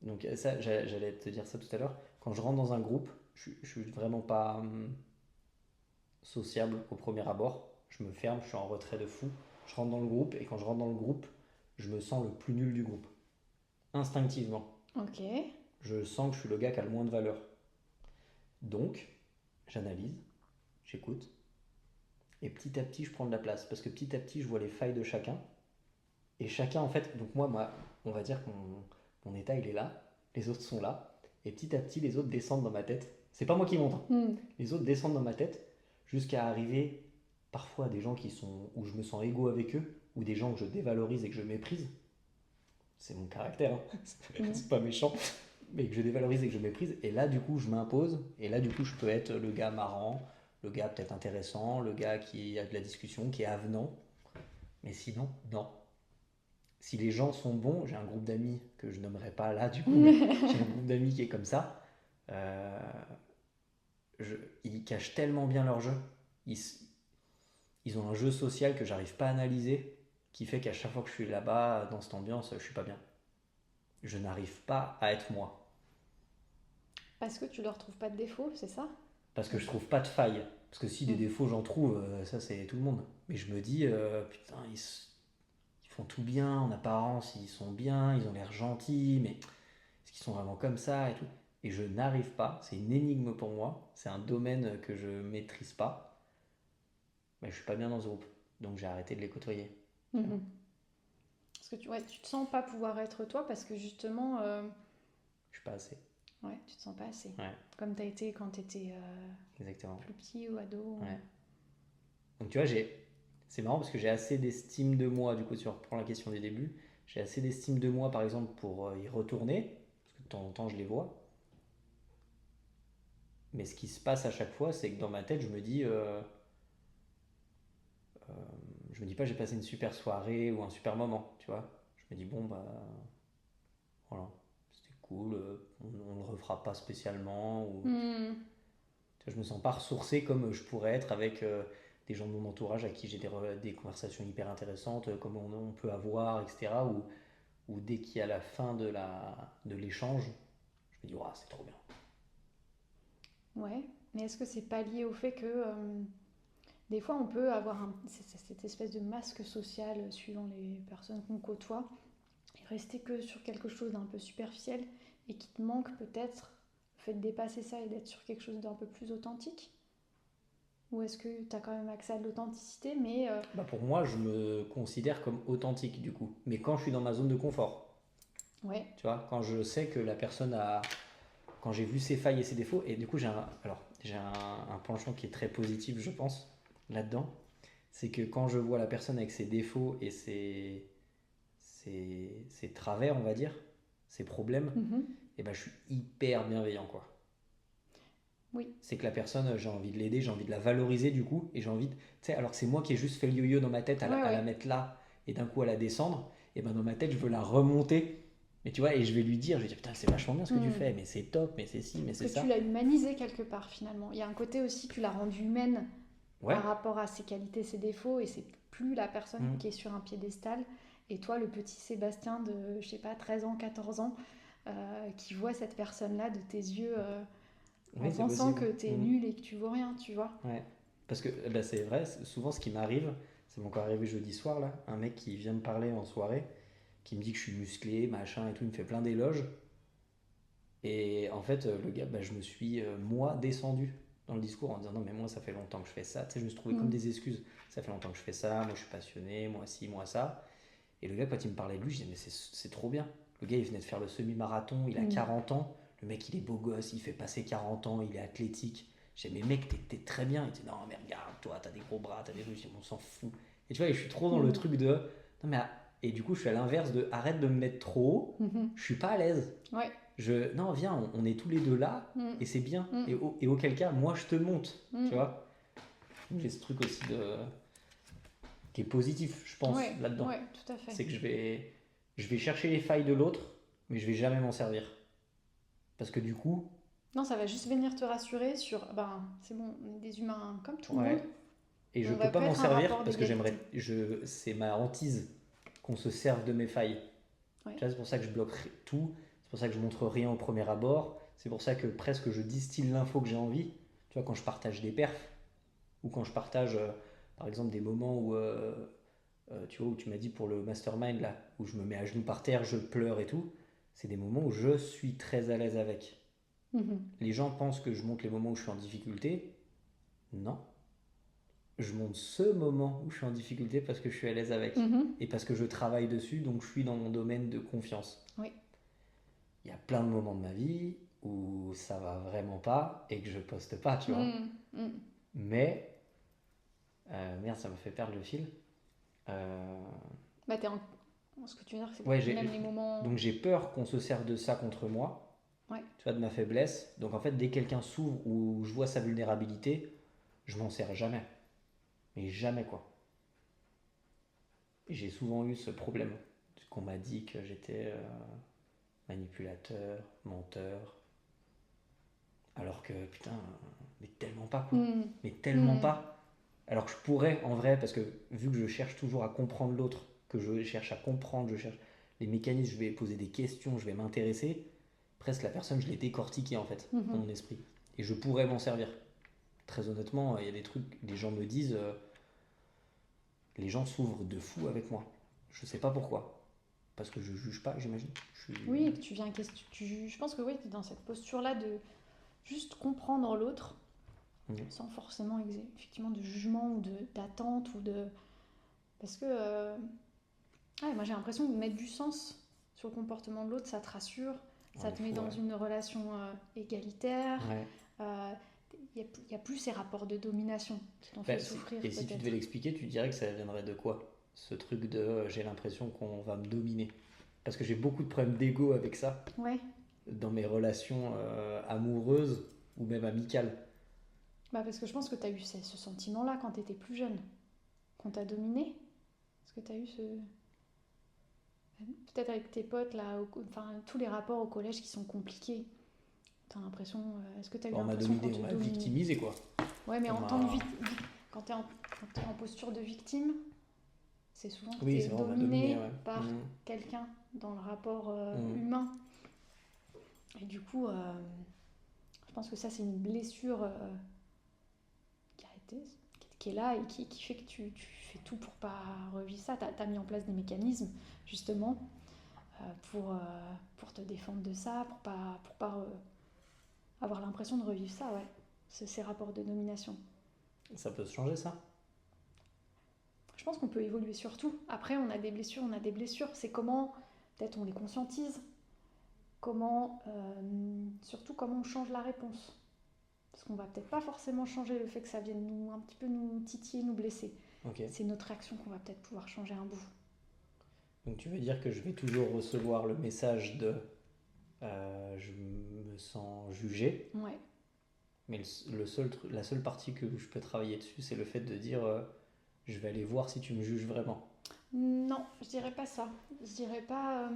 Donc ça, j'allais te dire ça tout à l'heure. Quand je rentre dans un groupe, je suis vraiment pas sociable au premier abord. Je me ferme, je suis en retrait de fou. Je rentre dans le groupe, et quand je rentre dans le groupe, je me sens le plus nul du groupe. Instinctivement. Ok. Je sens que je suis le gars qui a le moins de valeur. Donc, j'analyse, j'écoute, et petit à petit, je prends de la place. Parce que petit à petit, je vois les failles de chacun. Et chacun, en fait, donc moi on va dire que mon état, il est là. Les autres sont là. Et petit à petit, les autres descendent dans ma tête. C'est pas moi qui monte, hein. Mhm. Les autres descendent dans ma tête jusqu'à arriver parfois à des gens où je me sens égaux avec eux, ou des gens que je dévalorise et que je méprise. C'est mon caractère, hein. Mhm. C'est pas méchant, mais que je dévalorise et que je méprise. Et là, du coup, je m'impose. Et là, du coup, je peux être le gars marrant, le gars peut-être intéressant, le gars qui a de la discussion, qui est avenant. Mais sinon, non. Si les gens sont bons, j'ai un groupe d'amis que je nommerai pas là, du coup, mais j'ai un groupe d'amis qui est comme ça. euh, ils cachent tellement bien leur jeu. Ils, ils ont un jeu social que j'arrive pas à analyser, qui fait qu'à chaque fois que je suis là-bas, dans cette ambiance, je suis pas bien. Je n'arrive pas à être moi. Parce que tu leur trouves pas de défaut, c'est ça? Parce que je trouve pas de faille. Parce que si des Mhm. défauts j'en trouve, ça c'est tout le monde. Mais je me dis, putain, ils font tout bien, en apparence ils sont bien, ils ont l'air gentils, mais est-ce qu'ils sont vraiment comme ça et tout? Et je n'arrive pas, c'est une énigme pour moi, c'est un domaine que je maîtrise pas, mais je suis pas bien dans ce groupe. Donc j'ai arrêté de les côtoyer. Tu vois. Mhm. Parce que ouais, tu te sens pas pouvoir être toi parce que justement, Je suis pas assez. ouais, tu te sens pas assez. Ouais, Comme t'as été quand t'étais exactement. plus petit ou ado. Ouais. Donc tu vois, c'est marrant parce que j'ai assez d'estime de moi, du coup, si on reprend la question du début, j'ai assez d'estime de moi, par exemple, pour y retourner, parce que de temps en temps, je les vois. Mais ce qui se passe à chaque fois, c'est que dans ma tête, je me dis pas j'ai passé une super soirée ou un super moment, tu vois. Je me dis bon bah voilà, c'était cool, on le refera pas spécialement. Ou, Hmm. tu vois, je me sens pas ressourcé comme je pourrais être avec des gens de mon entourage à qui j'ai des conversations hyper intéressantes, comme on peut avoir, etc. Ou dès qu'il y a la fin de l'échange, je me dis, waouh, c'est trop bien. Ouais. Mais est-ce que c'est pas lié au fait que des fois on peut avoir cette espèce de masque social suivant les personnes qu'on côtoie et rester que sur quelque chose d'un peu superficiel et qui te manque peut-être le fait de dépasser ça et d'être sur quelque chose d'un peu plus authentique? Ou est-ce que tu as quand même accès à de l'authenticité, mais Bah pour moi, je me considère comme authentique du coup. Mais quand je suis dans ma zone de confort, ouais. tu vois, quand je sais que la personne a, quand j'ai vu ses failles et ses défauts, et du coup j'ai un penchant qui est très positif, je pense, là-dedans, c'est que quand je vois la personne avec ses défauts et ses travers, on va dire, ses problèmes, Mhm. et ben je suis hyper bienveillant, quoi. Oui. C'est que la personne, j'ai envie de l'aider, j'ai envie de la valoriser du coup, et j'ai envie de, tu sais, alors que c'est moi qui ai juste fait le yo-yo dans ma tête Ouais, à la ouais. mettre là, et d'un coup à la descendre, et ben dans ma tête je veux la remonter, mais tu vois, et je vais lui dire, je vais dire, putain c'est vachement bien ce que tu Hmm. fais, mais c'est top, mais c'est ci, mais Parce c'est que tu ça. l'as humanisé quelque part finalement. Il y a un côté aussi, tu l'as rendue humaine Ouais. par rapport à ses qualités, ses défauts, et c'est plus la personne Mm. qui est sur un piédestal, et toi le petit Sébastien de, je sais pas, 13 ans, 14 ans, qui voit cette personne-là de tes yeux en Oui, c'est pensant possible. que t'es Mm. nul et que tu vaux rien, tu vois. Ouais. Parce que bah, c'est vrai, souvent ce qui m'arrive, ça m'est encore arrivé jeudi soir là, un mec qui vient me parler en soirée, qui me dit que je suis musclé, machin et tout, il me fait plein d'éloges. Et en fait, le gars, bah, je me suis, moi, descendu dans le discours en disant non, mais moi, ça fait longtemps que je fais ça. Tu sais, je me suis trouvé comme Mm. des excuses. Ça fait longtemps que je fais ça, moi, je suis passionné, moi, ci, moi, ça. Et le gars, quand il me parlait de lui, je disais mais c'est trop bien. Le gars, il venait de faire le semi-marathon, il a Mm. 40 ans. Le mec, il est beau gosse, il fait passer 40 ans, il est athlétique. Je disais mais mec, t'es très bien. Il dit non, mais regarde, toi, t'as des gros bras, t'as des rues, on s'en fout. Et tu vois, et je suis trop dans le Mm. truc de non, mais. Et du coup, je suis à l'inverse de arrête de me mettre trop haut, Mhm. je suis pas à l'aise. Ouais. Non, viens, on est tous les deux là, Mm. et c'est bien. Mm. Et auquel cas, moi, je te monte, tu Mm. vois. J'ai ce truc aussi qui est positif, je pense, Ouais, là-dedans. ouais, tout à fait. C'est que je vais chercher les failles de l'autre, mais je vais jamais m'en servir. Parce que du coup, Non, ça va juste venir te rassurer sur, ben, c'est bon, on est des humains comme tout le monde, ouais, et et je on peux va pas plus m'en être un servir rapport parce que d'égalité. c'est ma hantise qu'on se serve de mes failles. Ouais. Tu vois, c'est pour ça que je bloque tout, c'est pour ça que je montre rien au premier abord, c'est pour ça que presque je distille l'info que j'ai envie. Tu vois, quand je partage des perfs, ou quand je partage, par exemple, des moments où, tu vois, où tu m'as dit pour le mastermind, là, où je me mets à genoux par terre, je pleure et tout, c'est des moments où je suis très à l'aise avec. Mhm. Les gens pensent que je montre les moments où je suis en difficulté. Non. Je montre ce moment où je suis en difficulté parce que je suis à l'aise avec. Mhm. Et parce que je travaille dessus, donc je suis dans mon domaine de confiance. Oui. Il y a plein de moments de ma vie où ça va vraiment pas et que je poste pas, tu vois. Mhm. Mhm. Mais, merde, ça me fait perdre le fil. Euh, Bah, ce que tu veux dire, c'est Ouais, que même les moments. donc j'ai peur qu'on se serve de ça contre moi, Ouais. tu vois, de ma faiblesse. Donc en fait, dès que quelqu'un s'ouvre ou je vois sa vulnérabilité, je m'en sers jamais. Mais jamais, quoi. Et j'ai souvent eu ce problème qu'on m'a dit que j'étais manipulateur, menteur. Alors que, putain, mais tellement pas, quoi. Mhm. Mais tellement Mhm. pas. Alors que je pourrais, en vrai, parce que vu que je cherche toujours à comprendre l'autre, que je cherche à comprendre, je cherche les mécanismes, je vais poser des questions, je vais m'intéresser, presque la personne, je l'ai décortiquée, en fait, dans Mhm. mon esprit. Et je pourrais m'en servir. Très honnêtement, il y a des trucs, les gens me disent, les gens s'ouvrent de fou avec moi. Je sais pas pourquoi. Parce que je juge pas, j'imagine. Je suis... Oui, et que tu viens je pense que oui, tu es dans cette posture-là de juste comprendre l'autre Mhm. sans forcément effectivement de jugement ou d'attente ou de. Parce que ouais, moi j'ai l'impression de mettre du sens sur le comportement de l'autre, ça te rassure, Ouais, ça il te met faut, dans ouais. une relation égalitaire. Ouais. euh, Il n'y a plus ces rapports de domination qui t'ont Bah, fait souffrir et si tu devais peut-être. l'expliquer, tu dirais que ça viendrait de quoi? Ce truc de j'ai l'impression qu'on va me dominer. Parce que j'ai beaucoup de problèmes d'ego avec ça, Ouais, dans mes relations amoureuses ou même amicales. bah parce que je pense que tu as eu ce sentiment-là quand tu étais plus jeune, qu'on t'a dominé. Est-ce que tu as eu ce. Peut-être avec tes potes, là, enfin tous les rapports au collège qui sont compliqués. T'as l'impression. Est-ce que tu as eu Bah, on m'a l'impression qu'on dominé, on te m'a dominait? victimisé, quoi. Ouais, mais On en tant que m'a... quand quand t'es en posture de victime, c'est souvent que tu Oui, es c'est vrai, on m'a dominé, dominé ouais. par quelqu'un dans le rapport Mm. humain. Et du coup, pense que ça, c'est une blessure qui a été, qui est là et qui fait que tu fais tout pour pas revivre ça. Tu as mis en place des mécanismes, justement, pour te défendre de ça, pour pas avoir l'impression de revivre ça, ouais. Ces rapports de domination. Ça peut se changer, ça? Je pense qu'on peut évoluer sur tout. Après, on a des blessures, on a des blessures. C'est comment, peut-être, on les conscientise. Comment, surtout comment on change la réponse. Parce qu'on va peut-être pas forcément changer le fait que ça vienne un petit peu nous titiller, nous blesser. Ok. C'est notre réaction qu'on va peut-être pouvoir changer un bout. Donc tu veux dire que je vais toujours recevoir le message de je me sens jugé, Ouais. mais la seule partie que je peux travailler dessus, c'est le fait de dire je vais aller voir si tu me juges vraiment. Non, je dirais pas ça. Je dirais pas.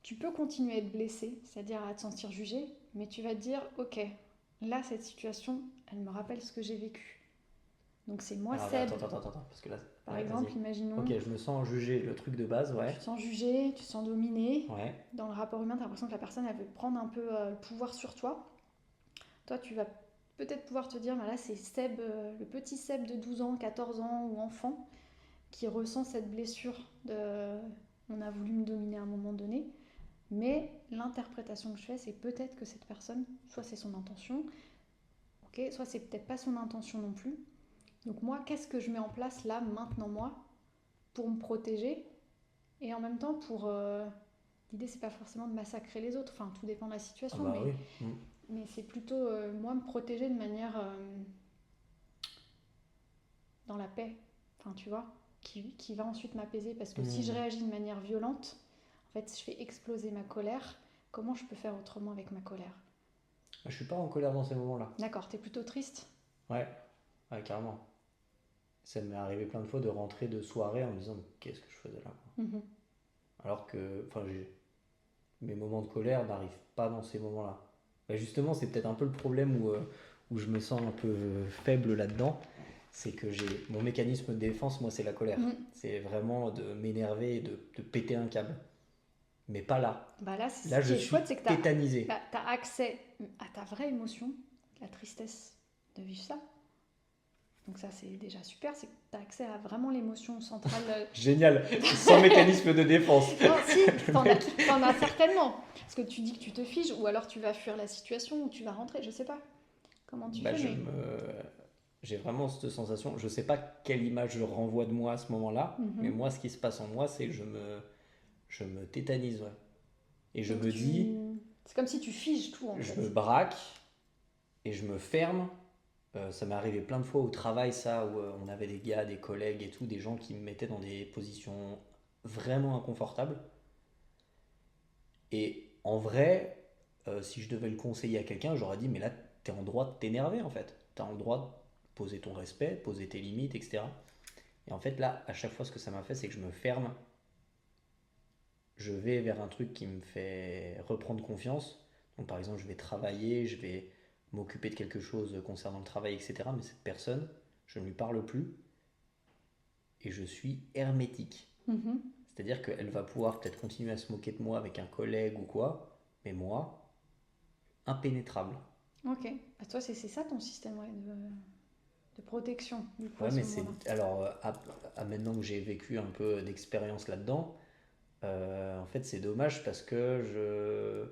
Tu peux continuer à être blessé, c'est-à-dire à te sentir jugé, mais tu vas te dire ok, là, cette situation, elle me rappelle ce que j'ai vécu. Donc c'est moi, Alors Seb. attends, parce que là, Par ouais, exemple, vas-y. imaginons, Ok, je me sens jugé, le truc de base, ouais. tu te sens jugé, tu te sens dominé. Ouais, Dans le rapport humain, tu as l'impression que la personne, elle veut prendre un peu le pouvoir sur toi. Toi, tu vas peut-être pouvoir te dire, bah là, c'est Seb, le petit Seb de 12 ans, 14 ans ou enfant, qui ressent cette blessure de on a voulu me dominer à un moment donné. Mais l'interprétation que je fais, c'est peut-être que cette personne, soit c'est son intention, ok, soit c'est peut-être pas son intention non plus. Donc moi, qu'est-ce que je mets en place là, maintenant moi, pour me protéger et en même temps pour... l'idée, c'est pas forcément de massacrer les autres, enfin tout dépend de la ah situation, bah oui. mais c'est plutôt moi me protéger de manière dans la paix, enfin tu vois, qui va ensuite m'apaiser. Parce que si je réagis de manière violente, en fait, je fais exploser ma colère. Comment je peux faire autrement avec ma colère? Je suis pas en colère dans ces moments-là. D'accord, t'es plutôt triste? Ouais, ouais, carrément. Ça m'est arrivé plein de fois de rentrer de soirée en me disant mais qu'est-ce que je faisais là, quoi. Mhm. Alors que enfin, mes moments de colère n'arrivent pas dans ces moments-là. Bah, justement, c'est peut-être un peu le problème où je me sens un peu faible là-dedans. C'est que j'ai mon mécanisme de défense, moi, c'est la colère. Mhm. C'est vraiment de m'énerver et de péter un câble. Mais pas là. Bah là, ce Là, qui je est suis chouette, c'est que tétanisé. t'as accès à ta vraie émotion, la tristesse de vivre ça. Donc ça, c'est déjà super, c'est que t'as accès à vraiment l'émotion centrale. Génial, sans mécanisme de défense. Non, si, t'en as certainement. Parce que tu dis que tu te figes, ou alors tu vas fuir la situation, ou tu vas rentrer, je sais pas comment tu Bah, fais, mais... j'ai vraiment cette sensation. Je sais pas quelle image je renvoie de moi à ce moment-là, mais moi, ce qui se passe en moi, c'est que je me tétanise, ouais. Et je Donc me dis, c'est comme si tu figes tout, en je fait. me braque et je me ferme. Ça m'est arrivé plein de fois au travail, ça, où on avait des gars, des collègues et tout, des gens qui me mettaient dans des positions vraiment inconfortables. Et en vrai, si je devais le conseiller à quelqu'un, j'aurais dit, mais là, t'es en droit de t'énerver, en fait. T'as en droit de poser ton respect, poser tes limites, etc. Et en fait, là, à chaque fois, ce que ça m'a fait, c'est que je me ferme. Je vais vers un truc qui me fait reprendre confiance. Donc, par exemple, je vais travailler, je vais m'occuper de quelque chose concernant le travail, etc. Mais cette personne, je ne lui parle plus et je suis hermétique. Mhm. C'est-à-dire qu'elle va pouvoir peut-être continuer à se moquer de moi avec un collègue ou quoi, mais moi, impénétrable. Ok. Bah, toi, c'est ça ton système, ouais, de protection, du coup, à Ouais, ce mais c'est. moment-là. Alors, à maintenant que j'ai vécu un peu d'expérience là-dedans, en fait, c'est dommage parce que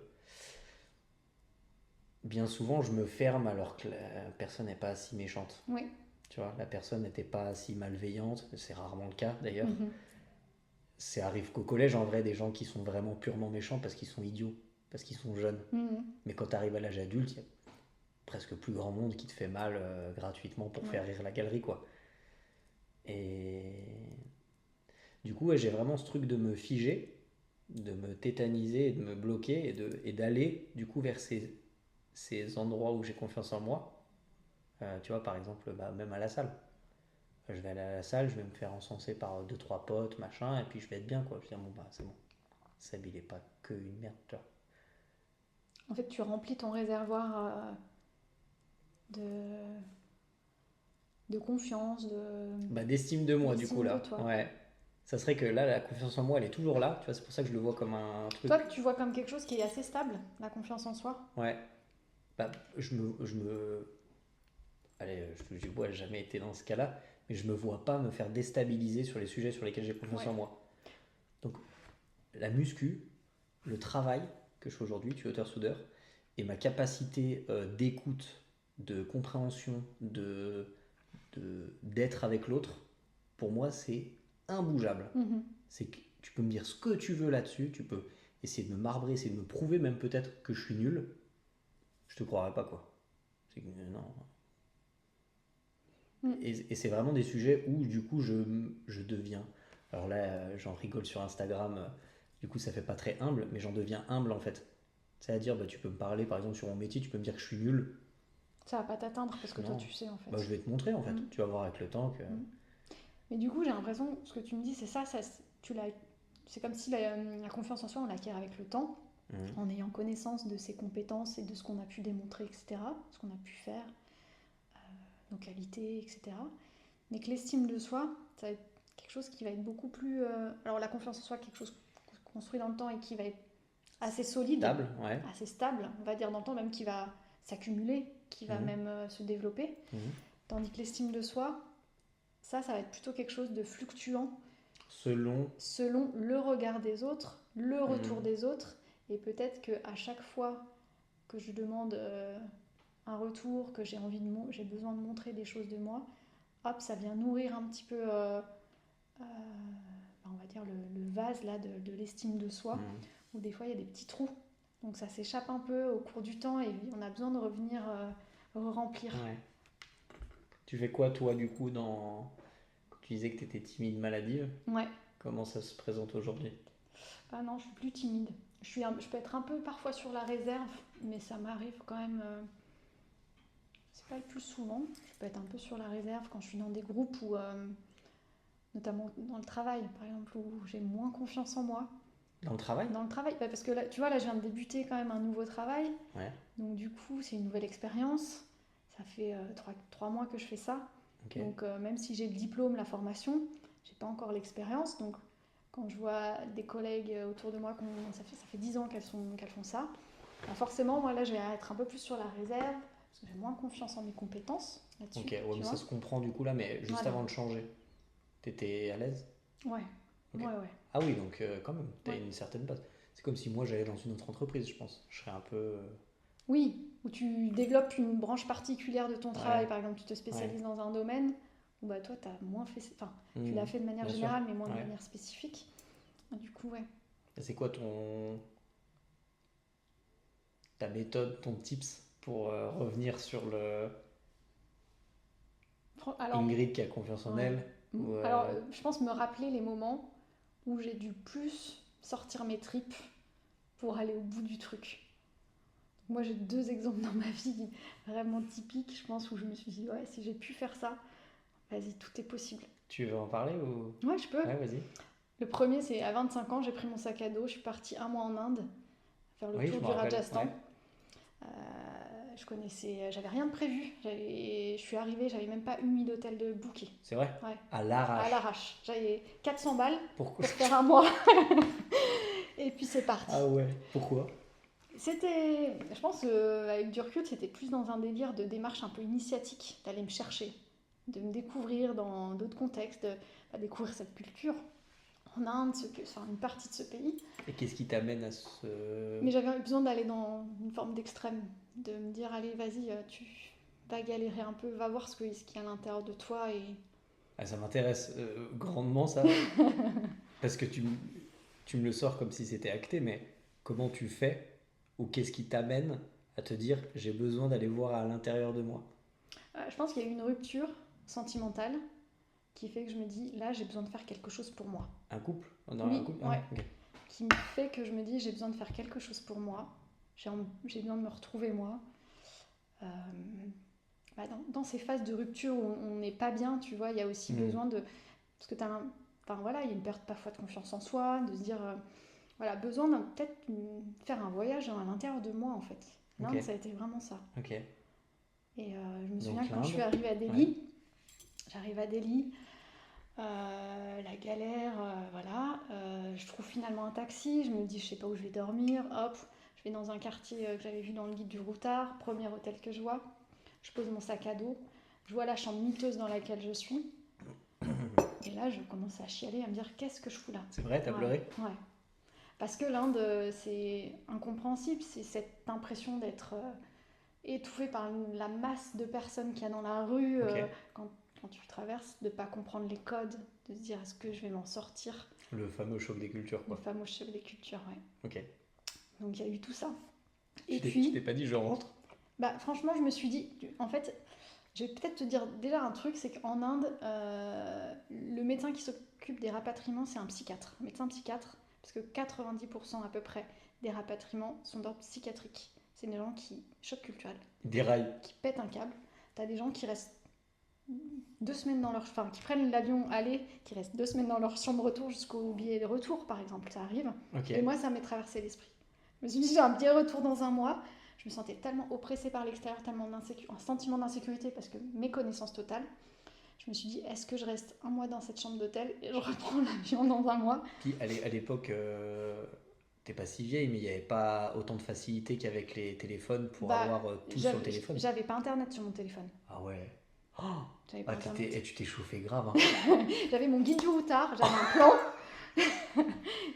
bien souvent, je me ferme alors que la personne n'est pas si méchante. Oui. Tu vois, la personne n'était pas si malveillante, c'est rarement le cas d'ailleurs. Mhm. C'est arrive qu'au collège, en vrai, des gens qui sont vraiment purement méchants parce qu'ils sont idiots, parce qu'ils sont jeunes. Mhm. Mais quand tu arrives à l'âge adulte, il y a presque plus grand monde qui te fait mal gratuitement pour Ouais. faire rire la galerie, quoi. Et du coup, ouais, j'ai vraiment ce truc de me figer, de me tétaniser, de me bloquer et d'aller du coup vers ces endroits où j'ai confiance en moi. Tu vois, par exemple, bah, même à la salle. Je vais aller à la salle, je vais me faire encenser par deux trois potes, machin, et puis je vais être bien, quoi. Je vais dire, bon, bah, c'est bon. Seb, il est pas que une merde, tu vois. En fait, tu remplis ton réservoir de, de confiance, Bah, d'estime de moi, du coup, d'estime de là. toi. Ouais. Ça serait que là, la confiance en moi, elle est toujours là. Tu vois, c'est pour ça que je le vois comme un truc. Toi, tu vois comme quelque chose qui est assez stable, la confiance en soi. Ouais. Bah, allez, je touche du bois, j'ai jamais été dans ce cas-là, mais je me vois pas me faire déstabiliser sur les sujets sur lesquels j'ai confiance Ouais. en moi. Donc, la muscu, le travail que je fais aujourd'hui, tuyauteur-soudeur, et ma capacité d'écoute, de compréhension, d'être avec l'autre, pour moi, c'est imbougeable. Mhm. C'est que tu peux me dire ce que tu veux là-dessus, tu peux essayer de me marbrer, essayer de me prouver même peut-être que je suis nul, je te croirais pas quoi. C'est que non. Mm. Et c'est vraiment des sujets où du coup je deviens. Alors là, j'en rigole sur Instagram, du coup ça fait pas très humble, mais j'en deviens humble en fait. C'est-à-dire, bah, tu peux me parler par exemple sur mon métier, tu peux me dire que je suis nul. Ça va pas t'atteindre parce que toi, Non. tu sais, en Bah, je fait. vais te montrer en fait. Mm. Tu vas voir avec le temps que. Mm. Mais du coup, j'ai l'impression, ce que tu me dis, c'est ça, tu l'as, c'est comme si la confiance en soi, on l'acquiert avec le temps, Mhm. en ayant connaissance de ses compétences et de ce qu'on a pu démontrer, etc., ce qu'on a pu faire, nos qualités, etc. Mais que l'estime de soi, ça va être quelque chose qui va être beaucoup plus... alors la confiance en soi, quelque chose construit dans le temps et qui va être assez solide, Stable, ouais. assez stable, on va dire dans le temps, même qui va s'accumuler, qui va Mhm. même se développer. Mhm. Tandis que l'estime de soi, ça va être plutôt quelque chose de fluctuant Selon. selon le regard des autres, le retour Mhm. des autres, et peut-être qu'à chaque fois que je demande un retour, que j'ai besoin de montrer des choses de moi, hop, ça vient nourrir un petit peu, on va dire, le vase là, de l'estime de soi, Mhm. où des fois il y a des petits trous. Donc ça s'échappe un peu au cours du temps et on a besoin de revenir remplir. Ouais. Tu fais quoi toi du coup dans. Tu disais que tu étais timide maladive. Ouais. Comment ça se présente aujourd'hui? Ah non, je suis plus timide. Je peux être un peu parfois sur la réserve, mais ça m'arrive quand même. C'est pas le plus souvent. Je peux être un peu sur la réserve quand je suis dans des groupes où, notamment dans le travail, par exemple, où j'ai moins confiance en moi. Dans le travail? Dans le travail, parce que là, tu vois, là, je viens de débuter quand même un nouveau travail. Ouais. Donc, du coup, c'est une nouvelle expérience. Ça fait 3 mois que je fais ça. Ok. Donc, même si j'ai le diplôme, la formation, j'ai pas encore l'expérience. Donc, quand je vois des collègues autour de moi, ça fait 10 ans qu'elles font ça, bah forcément, moi, là, je vais être un peu plus sur la réserve, parce que j'ai moins confiance en mes compétences là-dessus, Ok, ouais, tu mais ça vois. se comprend du coup là, mais juste Voilà. avant de changer, t'étais à l'aise? Ouais, Ok. ouais, ouais. Ah oui, donc quand même, t'as Ouais. une certaine base. C'est comme si moi j'allais dans une autre entreprise, je pense. Je serais un peu. Oui, où tu développes une branche particulière de ton Ouais, travail, par exemple, tu te ouais. spécialises dans un domaine, où bah, toi, tu as moins fait. Enfin, tu l'as Mhm. fait de manière Bien sûr. générale, mais moins de Ouais. manière spécifique. Du coup, ouais. Et c'est quoi ta méthode, ton tips pour revenir sur le Alors, Ingrid qui a confiance en ouais. elle ou, Alors, je pense me rappeler les moments où j'ai dû plus sortir mes tripes pour aller au bout du truc. Moi, j'ai 2 exemples dans ma vie vraiment typiques, je pense, où je me suis dit, ouais, si j'ai pu faire ça, vas-y, tout est possible. Tu veux en parler ou. Ouais, je peux. Ouais, vas-y. Le premier, c'est à 25 ans, j'ai pris mon sac à dos, je suis partie un mois en Inde, faire le Oui, je tour me du rappelle. Ouais. Rajasthan. Euh, j'avais rien de prévu. Je suis arrivée, j'avais même pas une nuit d'hôtel de booké. C'est vrai. Ouais, À à l'arrache. l'arrache. J'avais 400 balles Pourquoi? pour faire un mois. Et puis c'est parti. Ah ouais. Pourquoi? Je pense, avec du recul, c'était plus dans un délire de démarche un peu initiatique, d'aller me chercher, de me découvrir dans d'autres contextes, découvrir cette culture en Inde, une partie de ce pays. Et qu'est-ce qui t'amène à ce. Mais j'avais besoin d'aller dans une forme d'extrême, de me dire, allez, vas-y, tu vas galérer un peu, va voir ce qu'il y a à l'intérieur de toi. Ah, ça m'intéresse grandement ça. Parce que tu me le sors comme si c'était acté, mais comment tu fais ou qu'est-ce qui t'amène à te dire j'ai besoin d'aller voir à l'intérieur de moi? Je pense qu'il y a eu une rupture sentimentale qui fait que je me dis, là, j'ai besoin de faire quelque chose pour moi. Un couple? Dans un Oui, couple? Ah ouais, ouais. ok. Qui me fait que je me dis, j'ai besoin de faire quelque chose pour moi. J'ai besoin de me retrouver moi. Euh, dans ces phases de rupture où on n'est pas bien, tu vois, il y a aussi Hmm. besoin de... Parce que enfin, voilà, il y a une perte parfois de confiance en soi, de se dire... voilà, besoin peut-être faire un voyage à l'intérieur de moi, en fait. Ok, L'Inde, ça a été vraiment ça. ok. Et je me souviens Donc quand je suis l'Inde? arrivée à Ouais. Delhi, j'arrive à Delhi, la galère, voilà. Je trouve finalement un taxi, je me dis, je sais pas où je vais dormir, hop, je vais dans un quartier que j'avais vu dans le guide du routard, premier hôtel que je vois. Je pose mon sac à dos, je vois la chambre miteuse dans laquelle je suis. Et là, je commence à chialer, à me dire qu'est-ce que je fous là. C'est vrai, t'as Ouais, pleuré? ouais. Parce que l'Inde, c'est incompréhensible, c'est cette impression d'être étouffé par la masse de personnes qu'il y a dans la rue Ok. quand tu traverses, de ne pas comprendre les codes, de se dire est-ce que je vais m'en sortir. Le fameux choc des cultures, Le quoi. fameux chef des cultures, ouais. Ok. Donc il y a eu tout ça. Et Tu t'es puis, pas dit je rentre? bah, franchement, je me suis dit, en fait, je vais peut-être te dire déjà un truc, c'est qu'en Inde, le médecin qui s'occupe des rapatriements, c'est un psychiatre, un médecin psychiatre, parce que 90% à peu près des rapatriements sont d'ordre psychiatrique. C'est des gens qui, choc culturel, Des rails. qui pètent un câble. T'as des gens qui restent 2 semaines dans leur... Enfin, qui prennent l'avion aller, qui restent 2 semaines dans leur chambre retour jusqu'au billet de retour, par exemple, ça arrive. Ok. Et moi, ça m'est traversé l'esprit. Je me suis dit, j'ai un billet de retour dans un mois. Je me sentais tellement oppressée par l'extérieur, tellement un sentiment d'insécurité, parce que méconnaissance totale. Je me suis dit, est-ce que je reste un mois dans cette chambre d'hôtel et je reprends l'avion dans un mois? Puis à l'époque, t'es pas si vieille, mais il n'y avait pas autant de facilité qu'avec les téléphones pour Bah, avoir tout sur le téléphone. j'avais pas internet sur mon téléphone. Ah ouais. Oh, J'avais pas ah, internet. tu t'es chauffé grave, hein. J'avais mon guide du routard, j'avais un plan.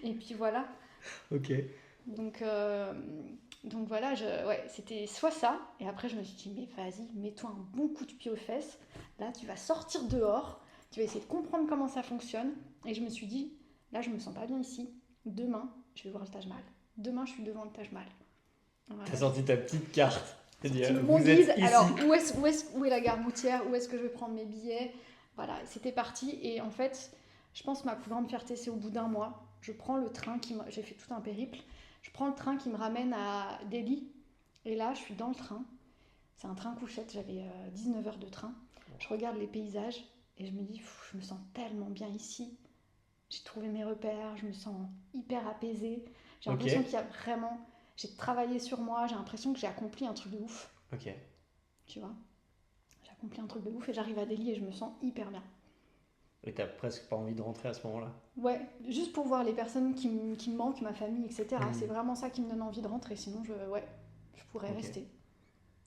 Et puis voilà. Ok. Donc, voilà, ouais, c'était soit ça, et après je me suis dit, mais vas-y, mets-toi un bon coup de pied aux fesses. Là, tu vas sortir dehors, tu vas essayer de comprendre comment ça fonctionne. Et je me suis dit, là, je me sens pas bien ici. Demain, je vais voir le Taj Mahal. Demain, je suis devant le Taj Mahal. Voilà. T'as sorti ta petite carte. T'as dit, Mon vous guide, êtes ici. alors où est la gare routière, où est-ce que je vais prendre mes billets, voilà, c'était parti. Et en fait, je pense que ma plus grande fierté, c'est au bout d'un mois, je prends le train j'ai fait tout un périple, je prends le train qui me ramène à Delhi, et là, je suis dans le train, c'est un train couchette, j'avais 19 heures de train, je regarde les paysages, et je me dis, je me sens tellement bien ici, j'ai trouvé mes repères, je me sens hyper apaisée, j'ai Ok. l'impression qu'il y a vraiment... J'ai travaillé sur moi, j'ai l'impression que j'ai accompli un truc de ouf. Ok. Tu vois, j'ai accompli un truc de ouf et j'arrive à Delhi et je me sens hyper bien. Et t'as presque pas envie de rentrer à ce moment-là. Ouais, juste pour voir les personnes qui me manquent, ma famille, etc. Mhm. C'est vraiment ça qui me donne envie de rentrer, sinon je pourrais Ok. rester.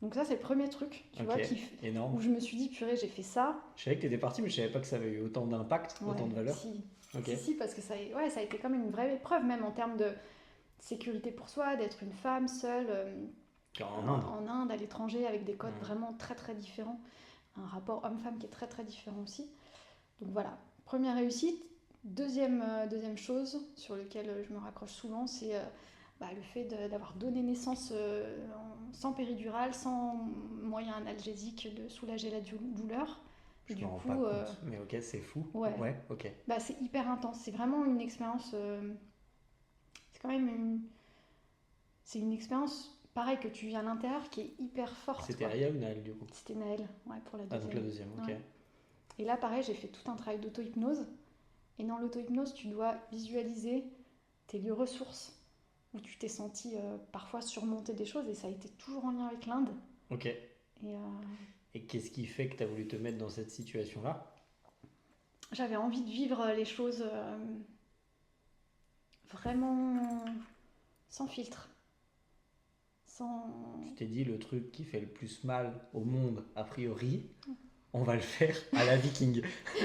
Donc ça, c'est le premier truc, tu vois, Ok. Énorme. où je me suis dit, purée, j'ai fait ça. Je savais que t'étais parti, mais je savais pas que ça avait eu autant d'impact, Ouais, autant de valeur. si. Ok. Si, parce que ça a été quand même une vraie épreuve, même en termes de sécurité pour soi, d'être une femme seule En Inde. à l'étranger, avec des codes Mhm. vraiment très très différents. Un rapport homme-femme qui est très très différent aussi. Donc voilà, première réussite. Deuxième chose sur laquelle je me raccroche souvent, c'est le fait d'avoir donné naissance sans péridurale, sans moyen analgésique de soulager la douleur. Je Du me rends coup, pas compte. Mais ok, c'est fou. ouais, Ouais, ok. c'est hyper intense. C'est vraiment une expérience. C'est quand même c'est une expérience pareil que tu vis à l'intérieur qui est hyper forte. C'était Quoi. Aya ou Naël du coup? C'était Naël, ouais, pour la Ah, deuxième. donc la deuxième, ok. Ouais. Et là, pareil, j'ai fait tout un travail d'auto-hypnose. Et dans l'auto-hypnose, tu dois visualiser tes lieux ressources où tu t'es senti parfois surmonter des choses. Et ça a été toujours en lien avec l'Inde. Ok. Et Et qu'est-ce qui fait que t'as voulu te mettre dans cette situation-là? j'avais envie de vivre les choses vraiment sans filtre. Sans... Tu t'es dit le truc qui fait le plus mal au monde, a priori, on va le faire à la viking.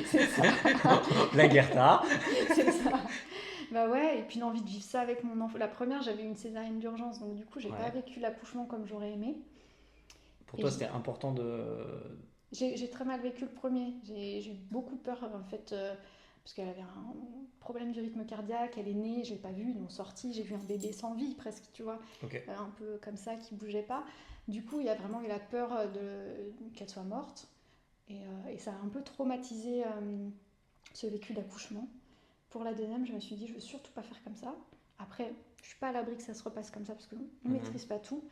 C'est ça. La Guerta. C'est ça. Bah ouais, et puis l'envie de vivre ça avec mon enfant. La première, j'avais une césarienne d'urgence, donc du coup, j'ai pas Ouais. vécu l'accouchement comme j'aurais aimé. Pour Et toi, c'était important de. j'ai très mal vécu le premier. J'ai eu beaucoup peur, en fait, parce qu'elle avait un problème du rythme cardiaque, elle est née, je l'ai pas vue, ils l'ont sortie, j'ai vu un bébé sans vie presque, tu vois, Ok. un peu comme ça, qui bougeait pas. Du coup, il y a vraiment eu la peur qu'elle soit morte. Et ça a un peu traumatisé ce vécu d'accouchement. Pour la deuxième, je me suis dit, je veux surtout pas faire comme ça. Après, je suis pas à l'abri que ça se repasse comme ça parce qu'on ne maîtrise pas tout.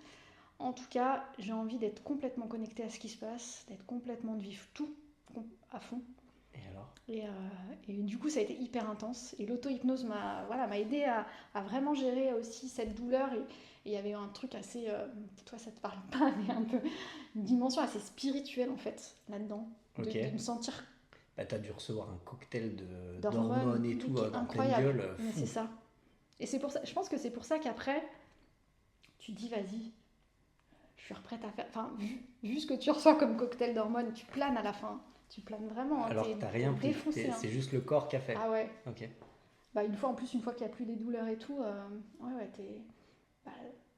En tout cas, j'ai envie d'être complètement connectée à ce qui se passe, de vivre tout à fond. Et alors? Et du coup, ça a été hyper intense. Et l'auto-hypnose m'a aidé à vraiment gérer aussi cette douleur. Et il y avait un truc assez, toi ça te parle pas, mais un peu, une dimension assez spirituelle en fait, là-dedans. Ok. De me sentir Bah, t'as dû recevoir un cocktail d'hormones d'hormones et tout qui est en pleine incroyable. gueule. Mais Fou. c'est ça. Et c'est pour ça, je pense que c'est pour ça qu'après, tu dis vas-y, je suis prête à faire. Enfin, vu ce que tu reçois comme cocktail d'hormones, tu planes à la fin. Tu planes vraiment. Hein, Alors que t'as rien t'es pris, défoncé. Hein. c'est juste le corps qui a fait. Ah ouais. Ok. Bah, une fois qu'il n'y a plus les douleurs et tout, ouais, bah,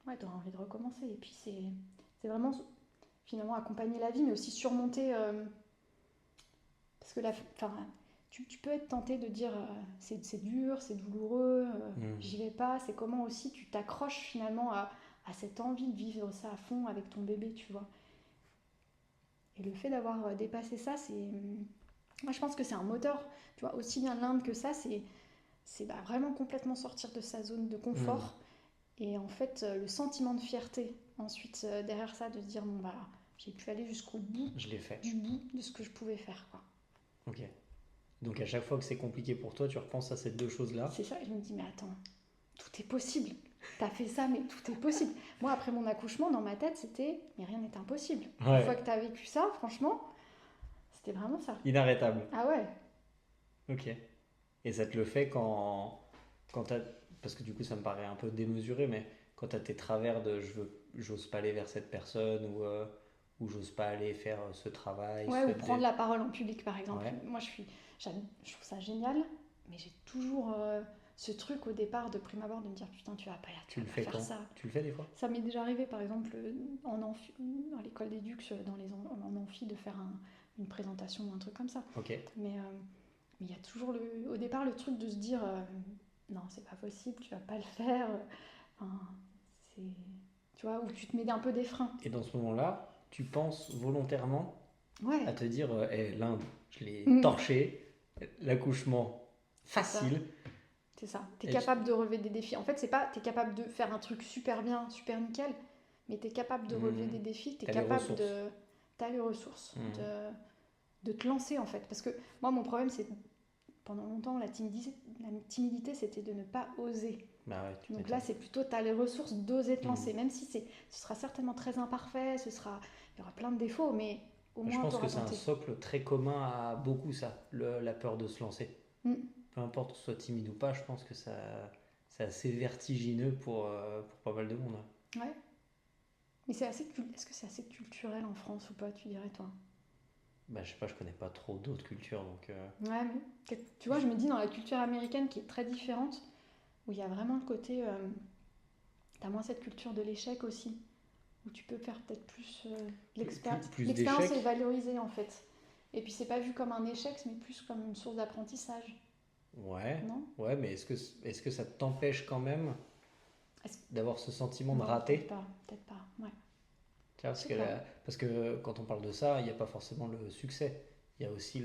ouais, t'auras envie de recommencer. Et puis c'est vraiment finalement accompagner la vie, mais aussi surmonter. Parce que tu peux être tenté de dire c'est dur, c'est douloureux, j'y vais pas. C'est comment aussi tu t'accroches finalement à cette envie de vivre ça à fond avec ton bébé, tu vois. Et le fait d'avoir dépassé ça, moi je pense que c'est un moteur, tu vois, aussi bien l'Inde que ça, c'est vraiment complètement sortir de sa zone de confort. Et en fait, le sentiment de fierté, ensuite, derrière ça, de se dire, bon, bah, j'ai pu aller jusqu'au bout, Je l'ai fait. du bout de ce que je pouvais faire, quoi. Ok. Donc à chaque fois que c'est compliqué pour toi, tu repenses à ces deux choses-là. C'est ça, je me dis, mais attends, tout est possible. T'as fait ça, mais tout est possible. Moi, après mon accouchement, dans ma tête, c'était, mais rien n'est impossible. Ouais. Une fois que t'as vécu ça, franchement, c'était vraiment ça. Inarrêtable. Ah ouais. Ok. Et ça te le fait quand t'as... Parce que du coup, ça me paraît un peu démesuré, mais quand t'as tes travers de j'ose pas aller vers cette personne ou j'ose pas aller faire ce travail. Ouais, ou prendre la parole en public, par exemple. Ouais. Moi, je trouve ça génial, mais j'ai toujours ce truc au départ, de prime abord, de me dire, putain, tu vas pas faire ça. Tu le fais des fois? Ça m'est déjà arrivé, par exemple, à l'école d'éduc, en amphi, de faire une présentation ou un truc comme ça. Ok. Mais il y a toujours au départ le truc de se dire, non, c'est pas possible, tu vas pas le faire. Enfin, tu vois, où tu te mets un peu des freins. Et dans ce moment-là, tu penses volontairement Ouais. à te dire, l'Inde, je l'ai torché, l'accouchement facile. C'est ça. T'es capable de relever des défis. En fait, c'est pas t'es capable de faire un truc super bien, super nickel, mais t'es capable de relever des défis, t'es capable de... T'as les ressources, de te lancer en fait. Parce que moi, mon problème, c'est pendant longtemps, la timidité, c'était de ne pas oser. Bah ouais, donc là, c'est plutôt t'as les ressources d'oser te lancer, même si ce sera certainement très imparfait, il y aura plein de défauts, mais au moins je pense que c'est un socle très commun à beaucoup, ça, la peur de se lancer. Peu importe que ce soit timide ou pas, je pense que c'est assez vertigineux pour pas mal de monde. Ouais. Mais est-ce que c'est assez culturel en France ou pas, tu dirais, toi? Bah, je sais pas, je connais pas trop d'autres cultures, donc... Ouais, mais tu vois, je me dis, dans la culture américaine, qui est très différente, où il y a vraiment le côté... t'as moins cette culture de l'échec aussi, où tu peux faire peut-être plus l'expérience. L'expérience est valorisée, en fait. Et puis, c'est pas vu comme un échec, mais plus comme une source d'apprentissage. Ouais, non ouais, mais est-ce que ça t'empêche quand même d'avoir ce sentiment de rater? Peut-être pas, ouais. Parce que quand on parle de ça, il n'y a pas forcément le succès. Il y a aussi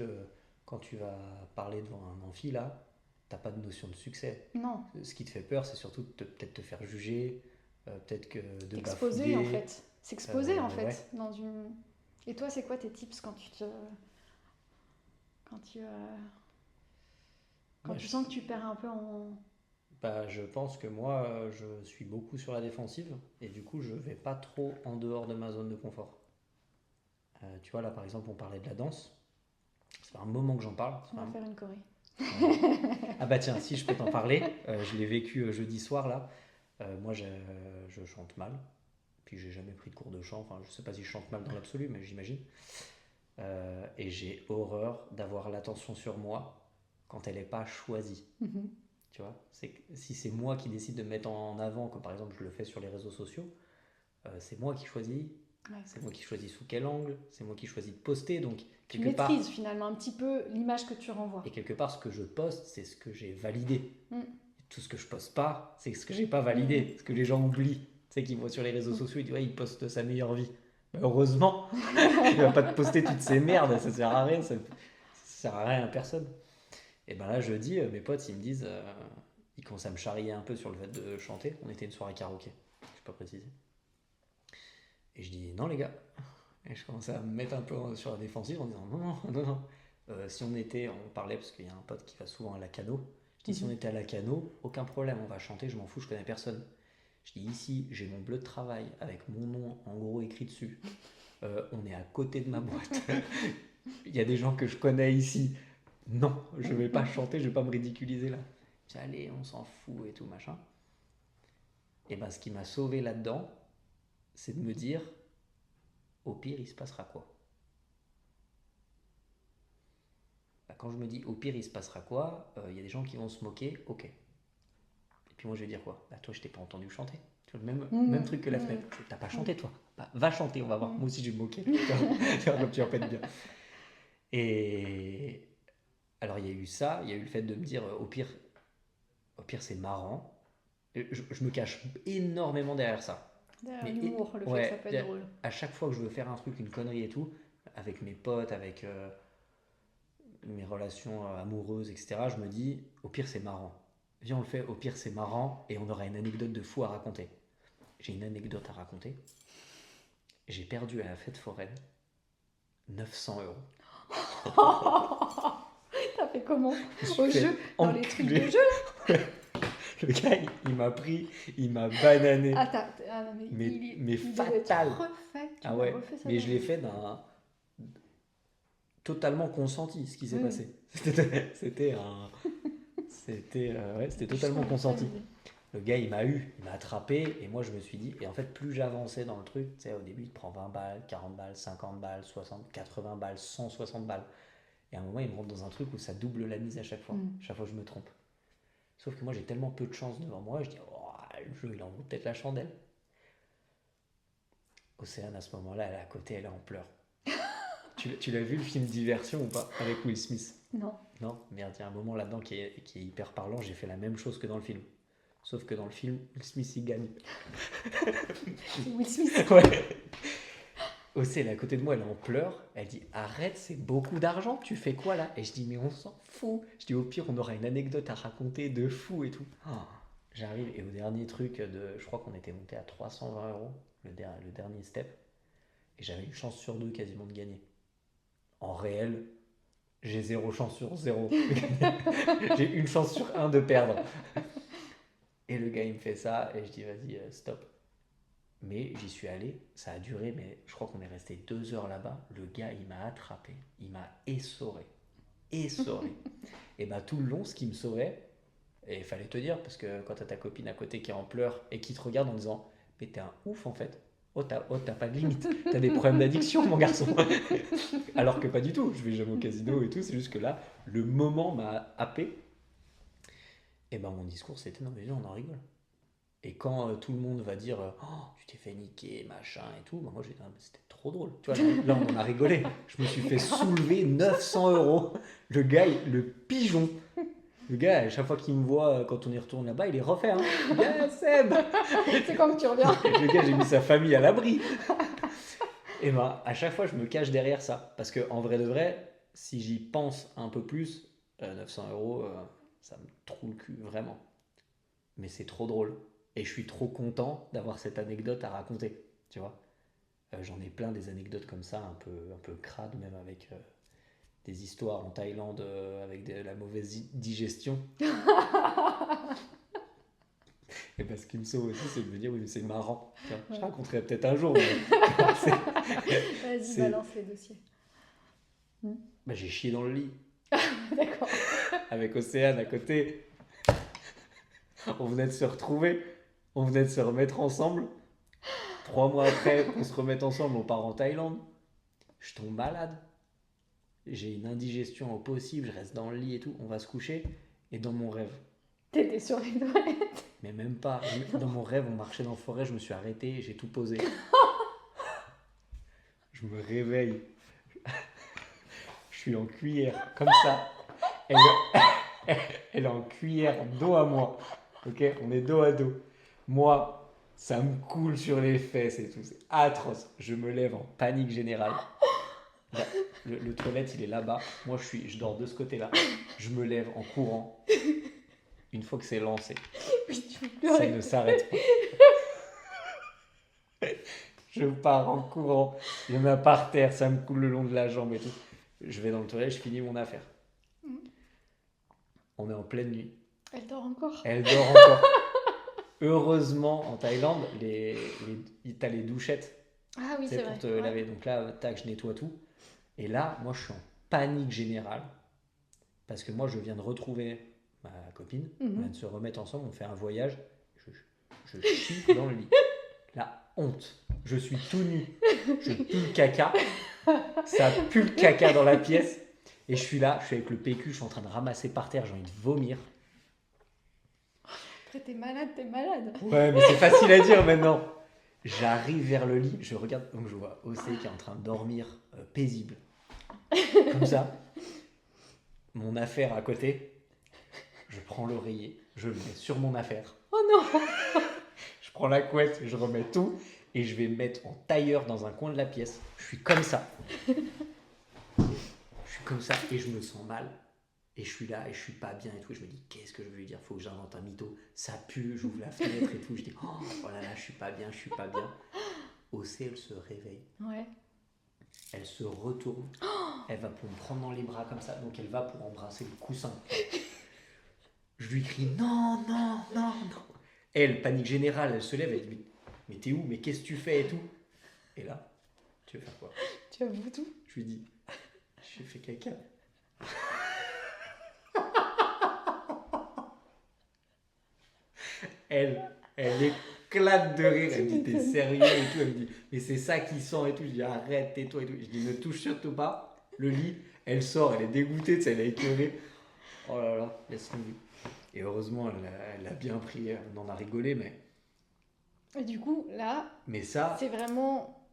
quand tu vas parler devant un amphi, là, t'as pas de notion de succès. Non. Ce qui te fait peur, c'est surtout peut-être te faire juger, peut-être que de t'exposer, en fait. S'exposer, en fait. Ouais. Et toi, c'est quoi tes tips quand tu sens que tu perds un peu en... Bah, je pense que moi, je suis beaucoup sur la défensive et du coup, je vais pas trop en dehors de ma zone de confort. Tu vois, là, par exemple, on parlait de la danse. Ça fait un moment que j'en parle. On va faire une choré. Ah bah tiens, si je peux t'en parler. Je l'ai vécu jeudi soir, là. Moi, je chante mal. Puis, j'ai jamais pris de cours de chant. Enfin, je sais pas si je chante mal dans l'absolu, mais j'imagine. Et j'ai horreur d'avoir l'attention sur moi quand elle n'est pas choisie. Tu vois, si c'est moi qui décide de me mettre en avant, comme par exemple je le fais sur les réseaux sociaux, c'est moi qui choisis, c'est moi qui choisis sous quel angle, c'est moi qui choisis de poster, donc tu maîtrises finalement un petit peu l'image que tu renvoies. Et quelque part, ce que je poste, c'est ce que j'ai validé. Tout ce que je poste pas, c'est ce que j'ai pas validé, ce que les gens oublient. Tu sais, qu'ils voient sur les réseaux sociaux, ils disent ouais, il poste sa meilleure vie. Mais heureusement, il va pas te poster toutes ces merdes, ça sert à rien, ça sert à rien à personne. Et ben là, jeudi, mes potes, ils me disent, ils commencent à me charrier un peu sur le fait de chanter. On était une soirée karaoké, je sais pas préciser. Et je dis non les gars. Et je commence à me mettre un peu sur la défensive en disant non. Si on parlait parce qu'il y a un pote qui va souvent à la Cano. Je dis si on était à la Cano, aucun problème, on va chanter, je m'en fous, je connais personne. Je dis ici, j'ai mon bleu de travail avec mon nom en gros écrit dessus. On est à côté de ma boîte. Il y a des gens que je connais ici. Non, je vais pas chanter, je vais pas me ridiculiser là. Je dis allez, on s'en fout et tout machin. Et ben, ce qui m'a sauvé là-dedans, c'est de me dire, au pire, il se passera quoi? Bah, quand je me dis, au pire, il se passera quoi? Il y a des gens qui vont se moquer, ok. Et puis moi, je vais dire quoi? Bah, toi, je t'ai pas entendu chanter. Tu vois, même truc que la fenêtre. T'as pas chanté, toi. Bah, va chanter, on va voir. Moi aussi, je vais me moquer. Tu vois, comme tu en bien. Et alors, il y a eu ça, il y a eu le fait de me dire, au pire, c'est marrant. Je me cache énormément derrière ça. Derrière l'humour, le fait que ça peut être drôle. À chaque fois que je veux faire un truc, une connerie et tout, avec mes potes, avec mes relations amoureuses, etc., je me dis, au pire, c'est marrant. Viens, on le fait, au pire, c'est marrant, et on aura une anecdote de fou à raconter. J'ai une anecdote à raconter. J'ai perdu à la fête foraine 900 €. T'as fait comment? Au jeu? Dans les trucs de jeu? Le gars, il m'a pris, il m'a banané. Non, mais il fatal. Refait. Ah ouais, mais je l'ai fait d'un totalement consenti, ce qui s'est passé. C'était totalement consenti. Le gars, il m'a attrapé, et moi je me suis dit, et en fait, plus j'avançais dans le truc, tu sais, au début, il te prend 20 balles, 40 balles, 50 balles, 60, 80 balles, 160 balles. Et à un moment, il me rentre dans un truc où ça double la mise à chaque fois. Chaque fois, je me trompe. Sauf que moi, j'ai tellement peu de chance devant moi, je dis, oh, le jeu, il en vaut peut-être la chandelle. Océane, à ce moment-là, elle est à côté, elle est en pleurs. Tu l'as vu le film Diversion ou pas? Avec Will Smith? Non. Non? Merde, il y a un moment là-dedans qui est hyper parlant, j'ai fait la même chose que dans le film. Sauf que dans le film, Will Smith, il gagne. Will Smith? Ouais. Océ, elle est à côté de moi, elle en pleure. Elle dit, arrête, c'est beaucoup d'argent, tu fais quoi là? Et je dis, mais on s'en fout. Je dis, au pire, on aura une anecdote à raconter de fou et tout. Oh, j'arrive, et au dernier truc, je crois qu'on était monté à 320 €, le dernier step. Et j'avais une chance sur 2 quasiment de gagner. En réel, j'ai 0 chance sur 0. J'ai une chance sur 1 de perdre. Et le gars, il me fait ça, et je dis, vas-y, stop. Mais j'y suis allé, ça a duré, mais je crois qu'on est resté 2 heures là-bas. Le gars, il m'a attrapé, il m'a essoré. Et bah, tout le long, ce qui me saurait, et il fallait te dire, parce que quand t'as ta copine à côté qui est en pleurs et qui te regarde en disant, mais t'es un ouf en fait. Oh, t'as pas de limite. T'as des problèmes d'addiction, mon garçon. Alors que pas du tout. Je vais jamais au casino et tout. C'est juste que là, le moment m'a happé. Et ben, mon discours, c'était non, mais viens, on en rigole. Et quand tout le monde va dire oh, tu t'es fait niquer, machin et tout, moi j'ai dit c'était trop drôle. Tu vois, là, on en a rigolé. Je me suis fait soulever 900 €. Le gars, le pigeon. Le gars, à chaque fois qu'il me voit, quand on y retourne là-bas, il est refait. Hein. Yeah, Seb. C'est quand tu reviens. Le gars, j'ai mis sa famille à l'abri. Et ben, à chaque fois, je me cache derrière ça. Parce qu'en vrai de vrai, si j'y pense un peu plus, 900 €, ça me trouve le cul, vraiment. Mais c'est trop drôle. Et je suis trop content d'avoir cette anecdote à raconter. Tu vois, j'en ai plein des anecdotes comme ça, un peu crades, même avec des histoires en Thaïlande avec de la mauvaise digestion. Et parce qu'il me sauve aussi, c'est de me dire, oui, mais c'est marrant. Tiens, je raconterai peut-être un jour. Mais vas-y, balance les dossiers. Bah, j'ai chié dans le lit. D'accord. Avec Océane à côté. On venait de se retrouver. On venait de se remettre ensemble. 3 mois après, on se remette ensemble, on part en Thaïlande. Je tombe malade. J'ai une indigestion au possible, je reste dans le lit et tout. On va se coucher. Et dans mon rêve. T'étais sur les toilettes? Mais même pas. Dans mon rêve, on marchait dans la forêt, je me suis arrêté, j'ai tout posé. Je me réveille. Je suis en cuillère, comme ça. Elle est en cuillère, dos à moi. Ok, on est dos à dos. Moi, ça me coule sur les fesses et tout. C'est atroce. Je me lève en panique générale. Là, le toilette, il est là-bas. Moi, je dors de ce côté-là. Je me lève en courant. Une fois que c'est lancé, ça ne s'arrête pas. Je pars en courant. Il y en a par terre, ça me coule le long de la jambe et tout. Je vais dans le toilette, je finis mon affaire. On est en pleine nuit. Elle dort encore. Elle dort encore. Heureusement, en Thaïlande, t'as les douchettes. Ah oui, c'est vrai. Pour te laver. Donc là, tac, je nettoie tout. Et là, moi, je suis en panique générale. Parce que moi, je viens de retrouver ma copine. On vient de se remettre ensemble. On fait un voyage. Je Je chie dans le lit. La honte. Je suis tout nu. Je pue le caca. Ça pue le caca dans la pièce. Et je suis là, je suis avec le PQ, je suis en train de ramasser par terre, j'ai envie de vomir. Après, t'es malade, t'es malade. Ouais, mais c'est facile à dire maintenant. J'arrive vers le lit, je regarde, donc je vois Océ qui est en train de dormir paisible. Comme ça. Mon affaire à côté. Je prends l'oreiller, je le mets sur mon affaire. Oh non! Je prends la couette, je remets tout et je vais me mettre en tailleur dans un coin de la pièce. Je suis comme ça. Je suis comme ça et je me sens mal. Et je suis là et je suis pas bien et tout. Et je me dis, qu'est-ce que je vais lui dire? Faut que j'invente un mytho. Ça pue, j'ouvre la fenêtre et tout. Je dis, oh là là, je suis pas bien, je suis pas bien. Océ, elle se réveille. Ouais. Elle se retourne. Elle va pour me prendre dans les bras comme ça. Donc elle va pour embrasser le coussin. Je lui crie, non, non, non, non. Elle, panique générale, elle se lève, elle dit, mais t'es où? Mais qu'est-ce que tu fais et tout? Et là, tu veux faire quoi? Tu avoues tout? Je lui dis, j'ai fait caca. Elle éclate de rire. Elle me dit, t'es sérieux et tout. Elle me dit, mais c'est ça qui sent et tout. Je dis, arrête, tais-toi et tout. Je dis, ne touche surtout pas le lit. Elle sort, elle est dégoûtée, tu sais, elle est écœurée. Oh là là, laisse tomber. Et heureusement, elle a bien pris, on en a rigolé, mais. Et du coup, là, Mais ça. c'est vraiment.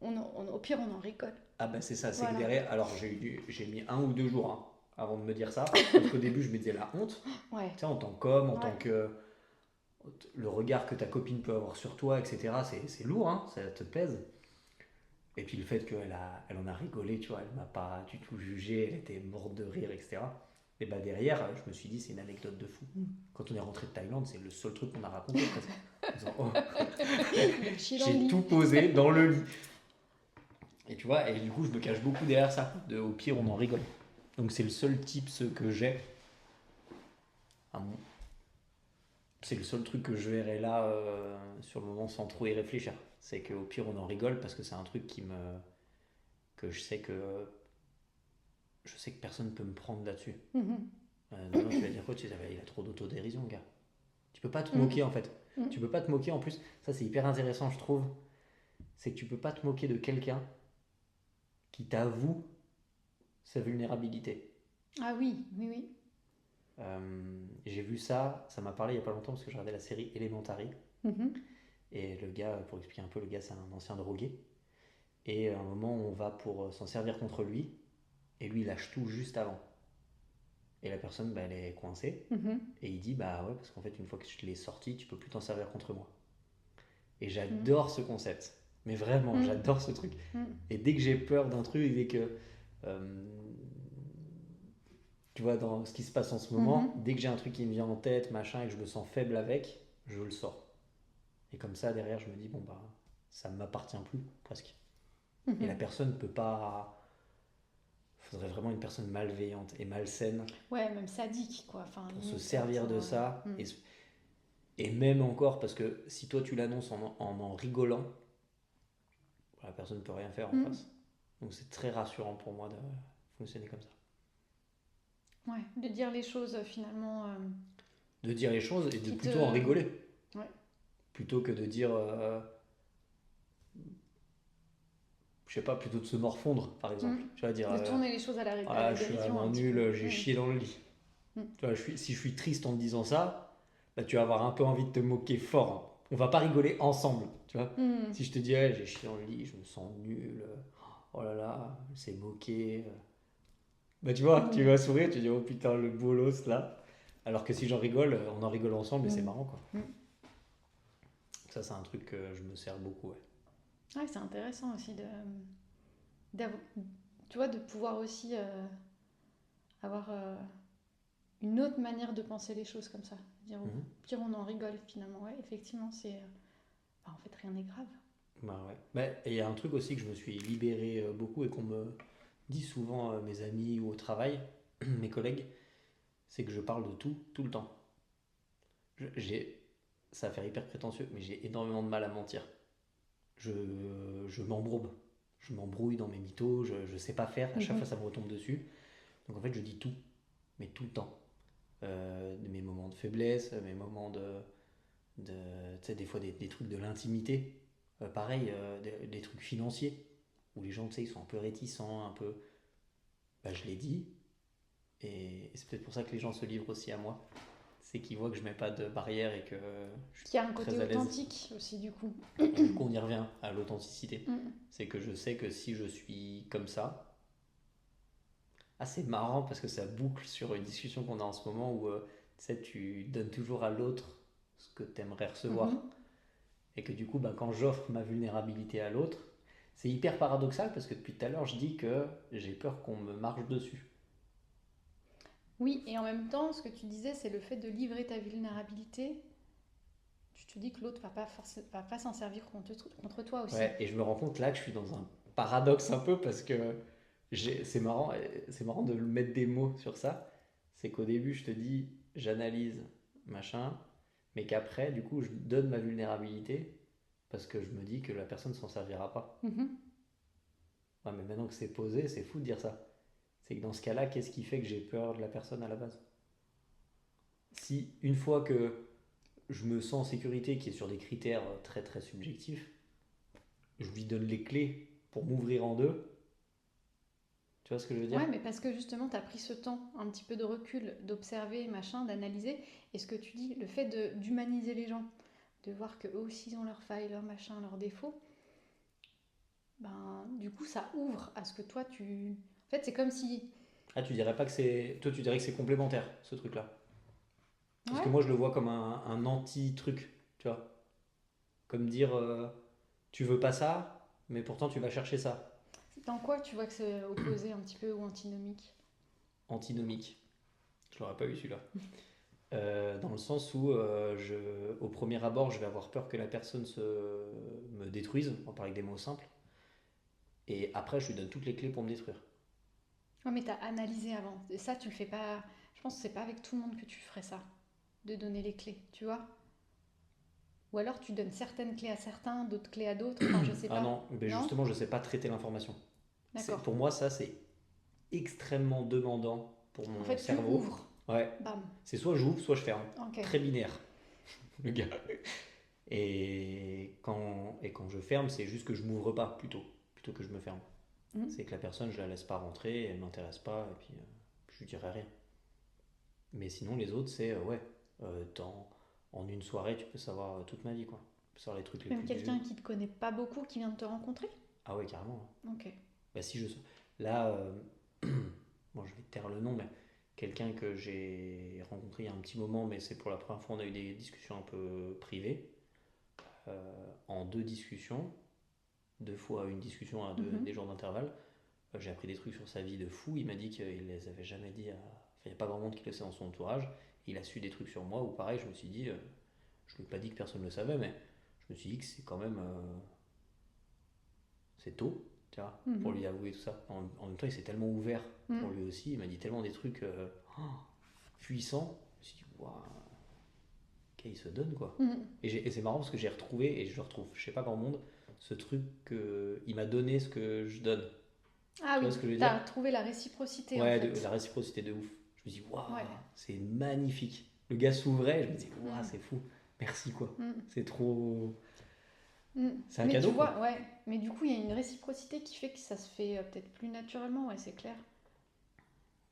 Au pire, on en rigole. Ah bah c'est ça, c'est Voilà. que derrière. Alors j'ai mis 1 ou 2 jours hein, avant de me dire ça. Parce qu'au début, je me disais la honte. Ouais. Tu sais, en tant qu'homme, en Ouais. tant que. Le regard que ta copine peut avoir sur toi, etc. C'est lourd, hein, ça te pèse. Et puis le fait elle en a rigolé, tu vois, elle m'a pas du tout jugé, elle était morte de rire, etc. Et bah derrière, je me suis dit, c'est une anecdote de fou. Quand on est rentré de Thaïlande, c'est le seul truc qu'on a raconté. En disant, oh, j'ai tout posé dans le lit. Et tu vois, et du coup, je me cache beaucoup derrière ça. Au pire, on en rigole. Donc c'est le seul tips que j'ai. C'est le seul truc que je verrai là sur le moment sans trop y réfléchir. C'est qu'au pire, on en rigole parce que c'est un truc que je sais que personne ne peut me prendre là-dessus. Non, tu vas dire quoi? Il a trop d'autodérision, gars. Tu peux pas te moquer en fait. Tu peux pas te moquer en plus. Ça, c'est hyper intéressant, je trouve. C'est que tu peux pas te moquer de quelqu'un qui t'avoue sa vulnérabilité. Ah oui, oui, oui. J'ai vu ça m'a parlé il y a pas longtemps parce que je regardais la série Elementary. Et le gars, pour expliquer un peu, le gars c'est un ancien drogué. Et à un moment, on va pour s'en servir contre lui. Et lui, il lâche tout juste avant. Et la personne, elle est coincée. Et il dit, bah ouais, parce qu'en fait, une fois que je te l'ai sorti, tu peux plus t'en servir contre moi. Et j'adore ce concept. Mais vraiment, j'adore ce truc. Et dès que j'ai peur d'un truc, dès que... tu vois, dans ce qui se passe en ce moment, dès que j'ai un truc qui me vient en tête, machin, et que je me sens faible avec, je le sors. Et comme ça, derrière, je me dis, bon, bah, ça ne m'appartient plus, presque. Et la personne ne peut pas... Il faudrait vraiment une personne malveillante et malsaine. Ouais, même sadique, quoi. Enfin, pour se servir de ça. Et même encore, parce que si toi, tu l'annonces en rigolant, la personne ne peut rien faire en face. Donc c'est très rassurant pour moi de fonctionner comme ça. Ouais, de dire les choses finalement. De dire les choses et de plutôt en rigoler. Ouais. Plutôt que de dire. Je sais pas, plutôt de se morfondre, par exemple. Tu vas dire. De tourner les choses à la dérision. Ah, je suis vraiment nul, j'ai chié dans le lit. Tu vois, si je suis triste en te disant ça, bah, tu vas avoir un peu envie de te moquer fort. On va pas rigoler ensemble, tu vois. Si je te dis, hey, j'ai chié dans le lit, je me sens nul, oh là là, c'est moqué. Bah tu vois, tu vas sourire, tu dis, oh putain, le bolos là. Alors que si j'en rigole, on en rigole ensemble et c'est marrant, quoi. Ça, c'est un truc que je me sers beaucoup, ouais. Ouais, c'est intéressant aussi tu vois, de pouvoir aussi avoir une autre manière de penser les choses comme ça. Dire, au pire, on en rigole finalement. Ouais, effectivement, c'est. En fait, rien n'est grave. Bah ouais. Et il y a un truc aussi que je me suis libéré beaucoup et qu'on me dit souvent, mes amis ou au travail, mes collègues, c'est que je parle de tout, tout le temps. Ça va faire hyper prétentieux, mais j'ai énormément de mal à mentir. Je m'embrouille. Je m'embrouille dans mes mythos, je sais pas faire, à chaque fois ça me retombe dessus. Donc en fait, je dis tout, mais tout le temps. Mes moments de faiblesse, mes moments de, tu sais, des fois des trucs de l'intimité. Pareil, des trucs financiers, où les gens, tu sais, ils sont un peu réticents, un peu... Bah, je l'ai dit, et c'est peut-être pour ça que les gens se livrent aussi à moi. C'est qu'ils voient que je mets pas de barrière et que je suis Qui a un côté très à l'aise. authentique aussi, du coup. Et du coup, on y revient à l'authenticité. Mm. C'est que je sais que si je suis comme ça, c'est marrant parce que ça boucle sur une discussion qu'on a en ce moment où tu sais, tu donnes toujours à l'autre ce que tu aimerais recevoir. Mhm. Et que du coup, bah, quand j'offre ma vulnérabilité à l'autre, c'est hyper paradoxal parce que depuis tout à l'heure, je dis que j'ai peur qu'on me marche dessus. Oui, et en même temps, ce que tu disais, c'est le fait de livrer ta vulnérabilité. Tu te dis que l'autre va pas s'en servir contre toi aussi. Ouais, et je me rends compte là que je suis dans un paradoxe un peu parce que c'est marrant de mettre des mots sur ça. C'est qu'au début, je te dis, j'analyse, machin, mais qu'après, du coup, je donne ma vulnérabilité parce que je me dis que la personne s'en servira pas. Mhm. Ouais, mais maintenant que c'est posé, c'est fou de dire ça. C'est que dans ce cas-là, qu'est-ce qui fait que j'ai peur de la personne à la base? Si une fois que je me sens en sécurité, qui est sur des critères très très subjectifs, je lui donne les clés pour m'ouvrir en deux, tu vois ce que je veux dire? Ouais, mais parce que justement, tu as pris ce temps, un petit peu de recul, d'observer, machin, d'analyser. Et ce que tu dis, le fait d'humaniser les gens, de voir qu'eux aussi ils ont leurs failles, leurs machins, leurs défauts, ben, du coup, ça ouvre à ce que toi, tu... En fait, c'est comme si... Ah, tu dirais pas que c'est. Toi, tu dirais que c'est complémentaire, ce truc-là. Parce que Ouais, moi, je le vois comme un anti-truc, tu vois. Comme dire, tu veux pas ça, mais pourtant tu vas chercher ça. dans quoi tu vois que c'est opposé un petit peu ou antinomique? Antinomique. Je l'aurais pas eu celui-là. Dans le sens où, au premier abord, je vais avoir peur que la personne me détruise, on parle avec des mots simples, et après, je lui donne toutes les clés pour me détruire. Ouais, mais tu as analysé avant. Et ça, tu le fais pas... Je pense que c'est pas avec tout le monde que tu ferais ça, de donner les clés, tu vois? Ou alors tu donnes certaines clés à certains, d'autres clés à d'autres, enfin, je sais Ah pas. non, ben Non? justement, je sais pas traiter l'information. D'accord. Pour moi, ça, c'est extrêmement demandant pour En mon fait, tu cerveau. ouvres. Ouais, Bam. c'est soit j'ouvre, soit je ferme. Ok. Très binaire, le gars. Et quand je ferme, c'est juste que je m'ouvre pas, plutôt que je me ferme. Mhm. C'est que la personne, je la laisse pas rentrer, elle m'intéresse pas, et puis je lui dirai rien. Mais sinon, les autres, c'est ouais, en une soirée, tu peux savoir toute ma vie, quoi. Tu peux savoir les trucs les Même plus quelqu'un durs. qui te connaît pas beaucoup, qui vient de te rencontrer? Ah ouais, carrément. Ok. Bah, si je. Là, bon, je vais taire le nom, mais quelqu'un que j'ai rencontré il y a un petit moment, mais c'est pour la première fois, on a eu des discussions un peu privées. En deux discussions, deux fois une discussion à des Mhm. jours d'intervalle, j'ai appris des trucs sur sa vie de fou. Il m'a dit qu'il les avait jamais dit à. Enfin, il n'y a pas grand monde qui le sait dans son entourage. Il a su des trucs sur moi, ou pareil, je me suis dit, je ne lui ai pas dit que personne ne le savait, mais je me suis dit que c'est quand même. C'est tôt, tu vois, pour Mhm. lui avouer tout ça. En même temps, il s'est tellement ouvert pour Mhm. lui aussi. Il m'a dit tellement des trucs puissants. Je me suis dit, waouh, qu'il se donne, quoi. Mhm. Et c'est marrant parce que j'ai retrouvé, et je le retrouve, je sais pas grand monde, ce truc que il m'a donné ce que je donne. Ah Tu oui, vois ce que je veux dire? t'as trouvé la réciprocité en Ouais, fait. la réciprocité de ouf. Je me dis, waouh, Ouais. c'est magnifique. Le gars s'ouvrait, je me dis, waouh, Mhm. c'est fou. Merci, quoi. Mhm. C'est trop. Mhm. C'est un Mais tu cadeau, vois, quoi. ouais. Mais du coup, il y a une réciprocité qui fait que ça se fait peut-être plus naturellement, ouais, c'est clair.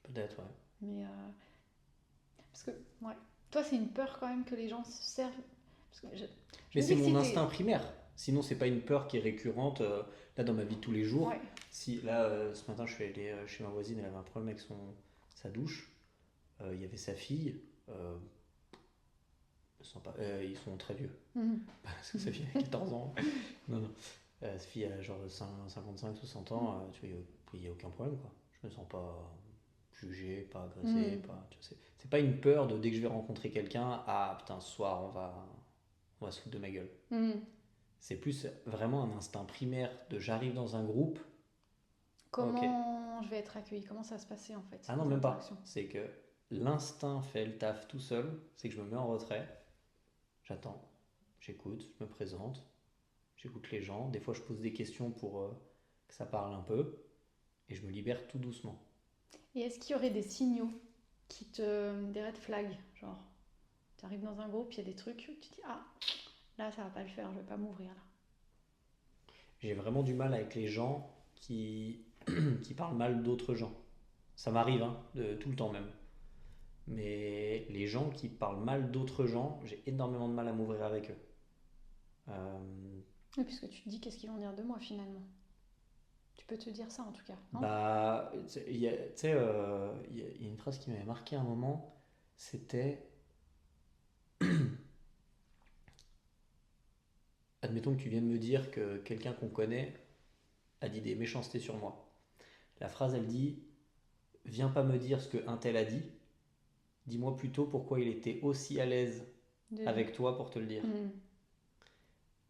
Peut-être, ouais. Mais parce que, ouais. Toi, c'est une peur quand même que les gens se servent. Parce que je Mais me c'est dis que mon si instinct t'es. primaire. Sinon, c'est pas une peur qui est récurrente là dans ma vie de tous les jours. Ouais. Si là, ce matin, je suis allé chez ma voisine, elle avait un problème avec sa douche. Il y avait sa fille. euh, ils sont très vieux. Mhm. Parce que sa fille a 14 ans. Non, non. Sa fille a genre 55, 60 ans. Tu vois, il n'y a aucun problème, quoi. Je me sens pas jugé, pas agressé. Mhm. Pas, tu vois, c'est pas une peur de dès que je vais rencontrer quelqu'un, ah putain, ce soir, on va se foutre de ma gueule. Mhm. C'est plus vraiment un instinct primaire de j'arrive dans un groupe, ok. Comment je vais être accueillie? Comment ça va se passer en fait, Ah non, les même pas. interactions? C'est que l'instinct fait le taf tout seul, c'est que je me mets en retrait, j'attends, j'écoute, je me présente, j'écoute les gens. Des fois, je pose des questions pour que ça parle un peu, et je me libère tout doucement. Et est-ce qu'il y aurait des signaux qui te. Des red flags, genre, Tu arrives dans un groupe, il y a des trucs, tu te dis, ah, là, ça va pas le faire, je vais pas m'ouvrir là. J'ai vraiment du mal avec les gens qui parlent mal d'autres gens. Ça m'arrive, hein, tout le temps même. Mais les gens qui parlent mal d'autres gens, j'ai énormément de mal à m'ouvrir avec eux. Euh, Et puisque tu te dis, qu'est-ce qu'ils vont dire de moi finalement? Tu peux te dire ça en tout cas, non? Bah, tu sais, il y a une phrase qui m'avait marqué à un moment, c'était, admettons que tu viens de me dire que quelqu'un qu'on connaît a dit des méchancetés sur moi. La phrase, elle dit, viens pas me dire ce que un tel a dit, dis-moi plutôt pourquoi il était aussi à l'aise De... avec toi pour te le dire. Mhm.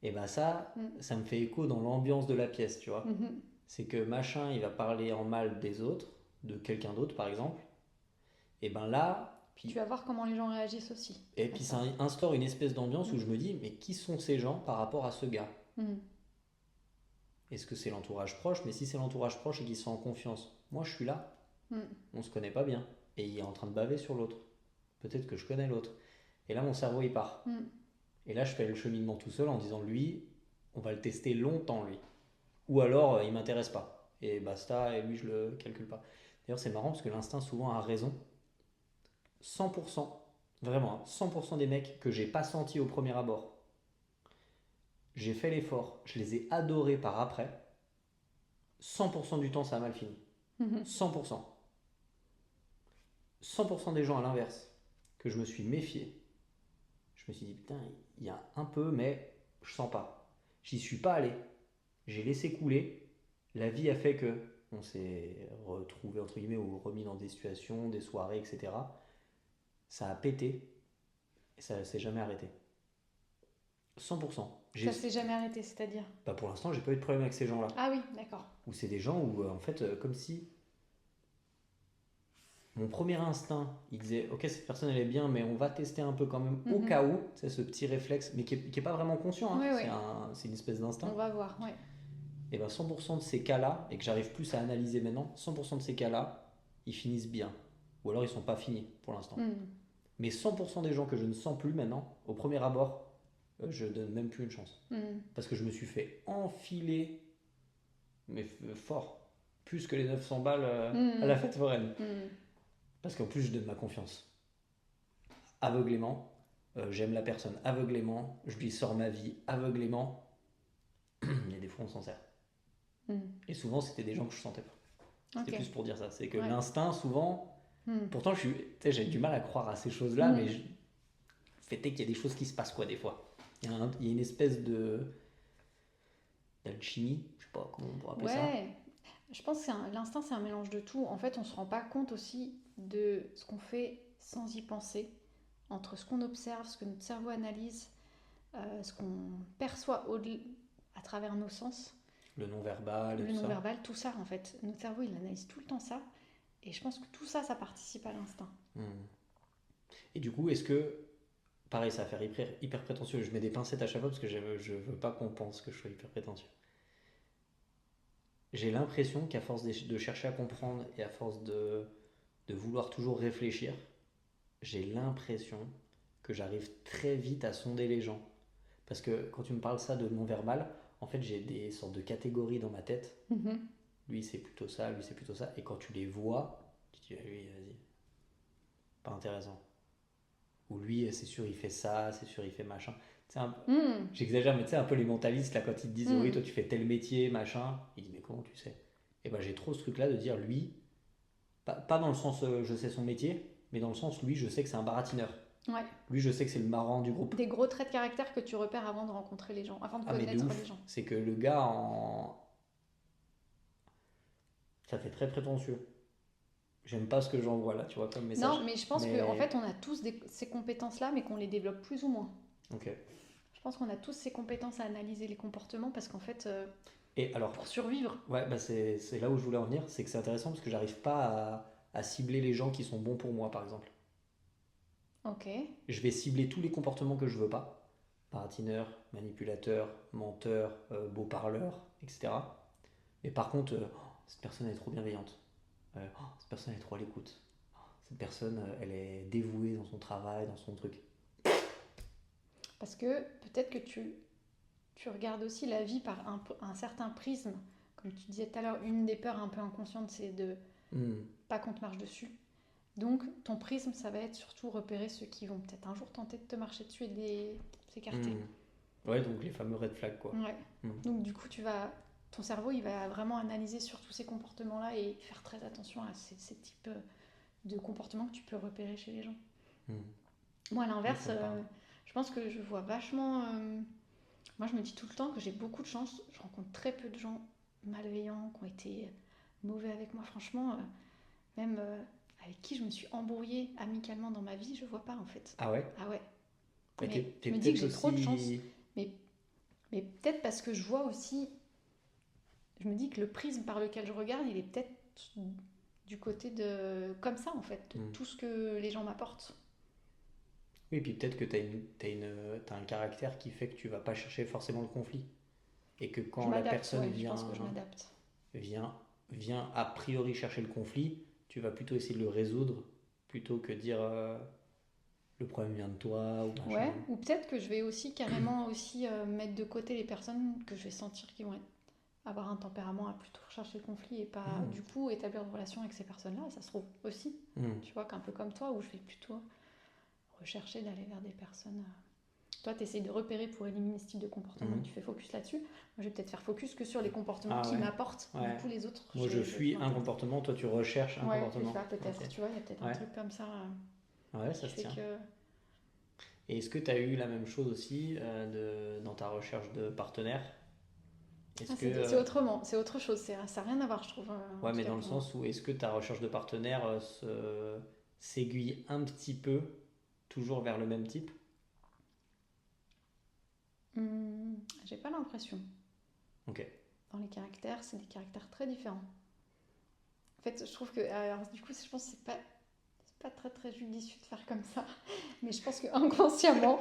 Et bah ça, Mhm. ça me fait écho dans l'ambiance de la pièce, tu vois. Mhm. C'est que machin, il va parler en mal des autres, de quelqu'un d'autre par exemple, et ben là, Puis tu vas voir comment les gens réagissent aussi et à puis ça. ça instaure une espèce d'ambiance où Mhm. je me dis, mais qui sont ces gens par rapport à ce gars? Mhm. Est-ce que c'est l'entourage proche? Mais si c'est l'entourage proche et qu'ils sont en confiance, moi je suis là, Mhm. on se connaît pas bien, et il est en train de baver sur l'autre. Peut-être que je connais l'autre. Et là, mon cerveau il part. Mhm. Et là, je fais le cheminement tout seul en disant, lui, on va le tester longtemps, lui. Ou alors, il m'intéresse pas. Et basta, et lui, je le calcule pas. D'ailleurs, c'est marrant parce que l'instinct souvent a raison. 100%, vraiment, hein, 100% des mecs que j'ai pas senti au premier abord, j'ai fait l'effort, je les ai adorés par après, 100% du temps ça a mal fini. Mhm. 100%. 100% des gens à l'inverse, que je me suis méfié, je me suis dit putain, il y a un peu, mais je sens pas. J'y suis pas allé, j'ai laissé couler, la vie a fait que on s'est retrouvé entre guillemets ou remis dans des situations, des soirées, etc. Ça a pété et ça s'est jamais arrêté. 100%. Ça s'est jamais arrêté, c'est-à-dire? Bah pour l'instant, j'ai pas eu de problème avec ces gens-là. Ah oui, d'accord. Ou c'est des gens où, en fait, comme si mon premier instinct, il disait, ok, cette personne elle est bien, mais on va tester un peu quand même au Mhm. cas où, c'est ce petit réflexe, mais qui est pas vraiment conscient, hein. Oui, oui, C'est une espèce on d'instinct. va voir, ouais. Et ben 100% de ces cas-là, et que j'arrive plus à analyser maintenant, 100% de ces cas-là, ils finissent bien. Ou alors ils sont pas finis pour l'instant. Mhm. Mais 100% des gens que je ne sens plus maintenant, au premier abord, je donne même plus une chance. Mhm. Parce que je me suis fait enfiler, mais fort, plus que les 900 balles à la Mhm. fête foraine. Mhm. Parce qu'en plus, je donne ma confiance aveuglément. J'aime la personne aveuglément. Je lui sors ma vie aveuglément. Il y a des fois, on s'en sert. Mhm. Et souvent, c'était des gens que je sentais pas. C'était Ok, plus pour dire ça. C'est que ouais. l'instinct, souvent. Mhm. Pourtant, j'ai du mal à croire à ces choses-là, mais Mhm. fait est qu'il y a des choses qui se passent, quoi, des fois. Il y a une espèce d'alchimie, je sais pas comment on pourrait appeler ça. Ouais, je pense que l'instinct, c'est un mélange de tout. En fait, on se rend pas compte aussi de ce qu'on fait sans y penser, entre ce qu'on observe, ce que notre cerveau analyse, ce qu'on perçoit à travers nos sens, Le non-verbal et le tout ça. non-verbal, tout ça en fait. Notre cerveau, il analyse tout le temps ça. Et je pense que tout ça, ça participe à l'instinct. Hmm. Et du coup, est-ce que, pareil, ça va faire hyper prétentieux, je mets des pincettes à chaque fois parce que je veux pas qu'on pense que je sois hyper prétentieux. J'ai l'impression qu'à force de chercher à comprendre et à force de vouloir toujours réfléchir, j'ai l'impression que j'arrive très vite à sonder les gens. Parce que quand tu me parles ça de non-verbal, en fait j'ai des sortes de catégories dans ma tête. Mhm. Lui c'est plutôt ça, lui c'est plutôt ça. Et quand tu les vois, tu te dis, ah, lui, vas-y, pas intéressant. Ou lui, c'est sûr, il fait ça, c'est sûr, il fait machin. Mhm. J'exagère, mais tu sais, un peu les mentalistes, là, quand ils te disent, oui, Mhm. toi, tu fais tel métier, machin. Il dit, mais comment tu sais? Et ben, j'ai trop ce truc-là de dire, lui, pas dans le sens, je sais son métier, mais dans le sens, lui, je sais que c'est un baratineur. Ouais. Lui, je sais que c'est le marrant du groupe. Des gros traits de caractère que tu repères avant de rencontrer les gens, avant de Ah, mais de connaître ouf. les gens. C'est que le gars, ça fait très prétentieux. J'aime pas ce que j'envoie là, tu vois, comme message. Non, mais je pense qu'en Mais, fait, on a tous ces compétences-là, mais qu'on les développe plus ou moins. ok. Je pense qu'on a tous ces compétences à analyser les comportements parce qu'en fait, Et alors, pour survivre. ouais, bah c'est là où je voulais en venir, c'est que c'est intéressant parce que j'arrive pas à cibler les gens qui sont bons pour moi, par exemple. Ok. Je vais cibler tous les comportements que je veux pas. Baratineur, manipulateur, menteur, beau parleur, etc. Mais par contre, cette personne est trop bienveillante. Cette personne est trop à l'écoute. Cette personne, elle est dévouée dans son travail, dans son truc. Parce que peut-être que tu regardes aussi la vie par un certain prisme. Comme tu disais tout à l'heure, une des peurs un peu inconscientes, c'est de pas qu'on te marche dessus. Donc ton prisme, ça va être surtout repérer ceux qui vont peut-être un jour tenter de te marcher dessus et de s'écarter. Ouais, donc les fameux red flags, quoi. Ouais. Donc du coup, ton cerveau, il va vraiment analyser sur tous ces comportements-là et faire très attention à ces types de comportements que tu peux repérer chez les gens. Moi, à l'inverse, je pense que je vois vachement... moi, je me dis tout le temps que j'ai beaucoup de chance. Je rencontre très peu de gens malveillants, qui ont été mauvais avec moi. Franchement, même avec qui je me suis embrouillée amicalement dans ma vie, je vois pas en fait. Ah ouais? Ah ouais. Mais Mais t'es je me dis que peut-être j'ai trop de chance. aussi... Mais peut-être parce que je vois aussi... Je me dis que le prisme par lequel je regarde, il est peut-être du côté de... Comme ça en fait, de tout ce que les gens m'apportent. Oui, puis peut-être que t'as un caractère qui fait que tu vas pas chercher forcément le conflit. Et que Je quand la m'adapte, personne ouais, je pense que je m'adapte. vient a priori chercher le conflit, tu vas plutôt essayer de le résoudre plutôt que dire le problème vient de toi ou machin. Ouais, ou peut-être que je vais aussi carrément aussi mettre de côté les personnes que je vais sentir qui vont avoir un tempérament à plutôt rechercher le conflit et pas du coup établir une relation avec ces personnes-là. Ça se trouve aussi, tu vois, qu'un peu comme toi, où je vais plutôt rechercher d'aller vers des personnes. Toi, tu essayes de repérer pour éliminer ce type de comportement, tu fais focus là-dessus. Moi, je vais peut-être faire focus que sur les comportements qui m'apportent. Ouais. Du coup, les autres, moi je fuis un comportement, toi tu recherches un comportement. Ouais, c'est ça, peut-être. Tu vois, il y a peut-être un truc comme ça Ouais, ça se tient. Et est-ce que tu as eu la même chose aussi dans ta recherche de partenaire? C'est autrement, c'est autre chose, ça n'a rien à voir, je trouve. Ouais, mais dans le sens où est-ce que ta recherche de partenaire s'aiguille un petit peu toujours vers le même type? J'ai pas l'impression. Ok. Dans les caractères, c'est des caractères très différents. En fait, je trouve que... Alors, du coup, je pense que c'est pas très très judicieux de faire comme ça, mais je pense que inconsciemment,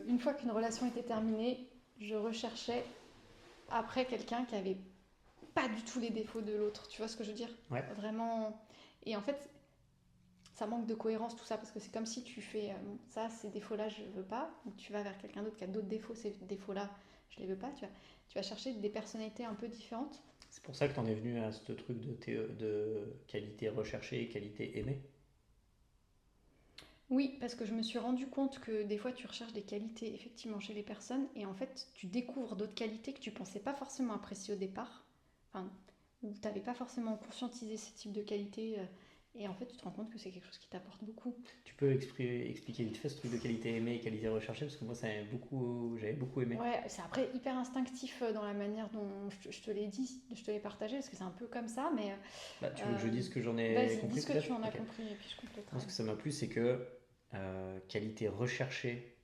une fois qu'une relation était terminée, je recherchais après quelqu'un qui avait pas du tout les défauts de l'autre. Tu vois ce que je veux dire? Ouais. Vraiment. Et en fait, ça manque de cohérence tout ça, parce que c'est comme si tu fais ça, ces défauts-là, je veux pas. Donc tu vas vers quelqu'un d'autre qui a d'autres défauts, ces défauts-là, je les veux pas. Tu vas chercher des personnalités un peu différentes. C'est pour ça que t'en es venu à ce truc de qualité recherchée et qualité aimée? Oui, parce que je me suis rendu compte que des fois tu recherches des qualités effectivement chez les personnes et en fait tu découvres d'autres qualités que tu pensais pas forcément apprécier au départ, enfin, ou tu n'avais pas forcément conscientisé ce type de qualité et en fait tu te rends compte que c'est quelque chose qui t'apporte beaucoup. Tu peux expliquer vite fait ce truc de qualité aimée et qualité recherchée parce que moi j'avais beaucoup aimé. Ouais, c'est après hyper instinctif dans la manière dont je te l'ai dit, je te l'ai partagé parce que c'est un peu comme ça, mais... Tu veux que je dise ce que j'en ai Vas-y, compris dis ce que peut-être. tu en as compris et puis je compléterai. Moi, ce que ça m'a plu, c'est que qualité recherchée,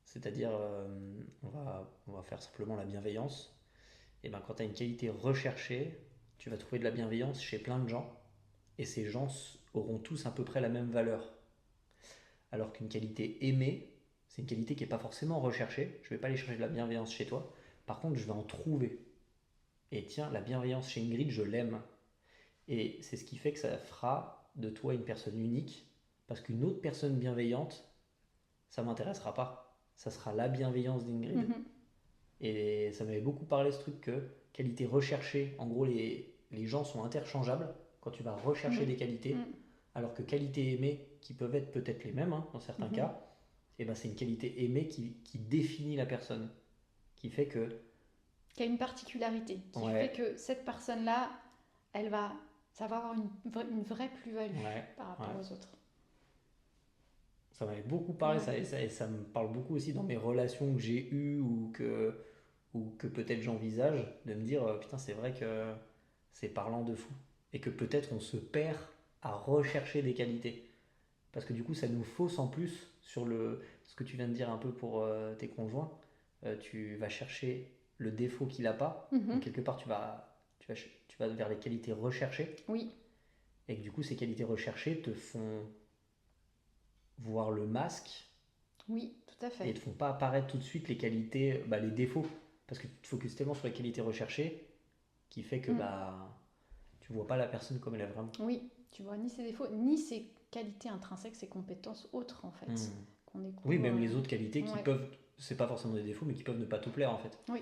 c'est-à-dire, on va faire simplement la bienveillance. Et ben, quand tu as une qualité recherchée, tu vas trouver de la bienveillance chez plein de gens. Et ces gens auront tous à peu près la même valeur. Alors qu'une qualité aimée, c'est une qualité qui n'est pas forcément recherchée. Je ne vais pas aller chercher de la bienveillance chez toi. Par contre, je vais en trouver. Et tiens, la bienveillance chez Ingrid, je l'aime. Et c'est ce qui fait que ça fera de toi une personne unique. Parce qu'une autre personne bienveillante, ça ne m'intéressera pas. Ça sera la bienveillance d'Ingrid. Et ça m'avait beaucoup parlé ce truc que qualité recherchée, en gros les gens sont interchangeables quand tu vas rechercher des qualités, alors que qualité aimée, qui peuvent être peut-être les mêmes dans certains cas, et ben c'est une qualité aimée qui définit la personne, qui fait que... Qui a une particularité, qui fait que cette personne-là, ça va avoir une vraie plus-value par rapport aux autres. Ça m'avait beaucoup parlé, et ça me parle beaucoup aussi dans mes relations que j'ai eues ou que peut-être j'envisage, de me dire putain c'est vrai que c'est parlant de fou. Et que peut-être on se perd à rechercher des qualités. Parce que du coup ça nous fausse en plus sur ce que tu viens de dire un peu pour tes conjoints. Tu vas chercher le défaut qu'il n'a pas. Donc quelque part tu vas vers les qualités recherchées. Oui. Et que du coup ces qualités recherchées te font voir le masque. Oui, tout à fait. Et ne te font pas apparaître tout de suite les qualités, les défauts. Parce que tu te focuses tellement sur les qualités recherchées qui fait que tu vois pas la personne comme elle est vraiment. Oui, tu vois ni ses défauts, ni ses qualités intrinsèques, ses compétences autres en fait, qu'on découvre. Oui, même les autres qualités qui Ouais. peuvent, c'est pas forcément des défauts, mais qui peuvent ne pas te plaire en fait. Oui.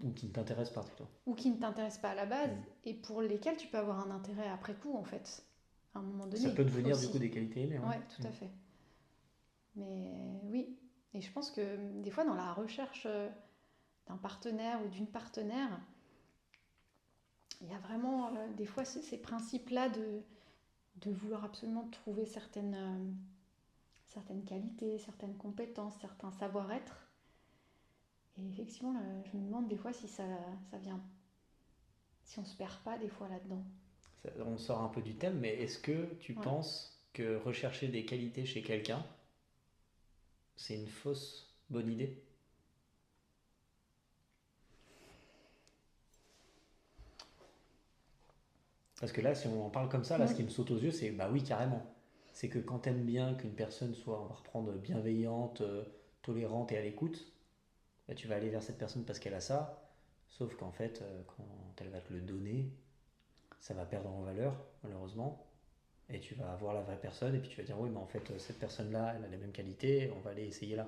Ou qui ne t'intéressent pas plutôt. Ou qui ne t'intéressent pas à la base, Mm. et pour lesquels tu peux avoir un intérêt après coup, en fait, à un moment donné. Ça peut devenir aussi. du coup des qualités aimées. Ouais, tout à fait. Mais oui, et je pense que des fois dans la recherche d'un partenaire ou d'une partenaire, il y a vraiment des fois ces principes-là de vouloir absolument trouver certaines qualités, certaines compétences, certains savoir-être. Et effectivement, je me demande des fois si ça vient, si on se perd pas des fois là-dedans. On sort un peu du thème, mais est-ce que tu Ouais. penses que rechercher des qualités chez quelqu'un, c'est une fausse bonne idée? Parce que là, si on en parle comme ça, là, ce qui me saute aux yeux, c'est bah oui, carrément. C'est que quand t'aimes bien qu'une personne soit, on va reprendre, bienveillante, tolérante et à l'écoute, bah, tu vas aller vers cette personne parce qu'elle a ça. Sauf qu'en fait, quand elle va te le donner, ça va perdre en valeur, malheureusement. Et tu vas avoir la vraie personne, et puis tu vas dire, oui, mais en fait, cette personne-là, elle a les mêmes qualités, on va aller essayer là.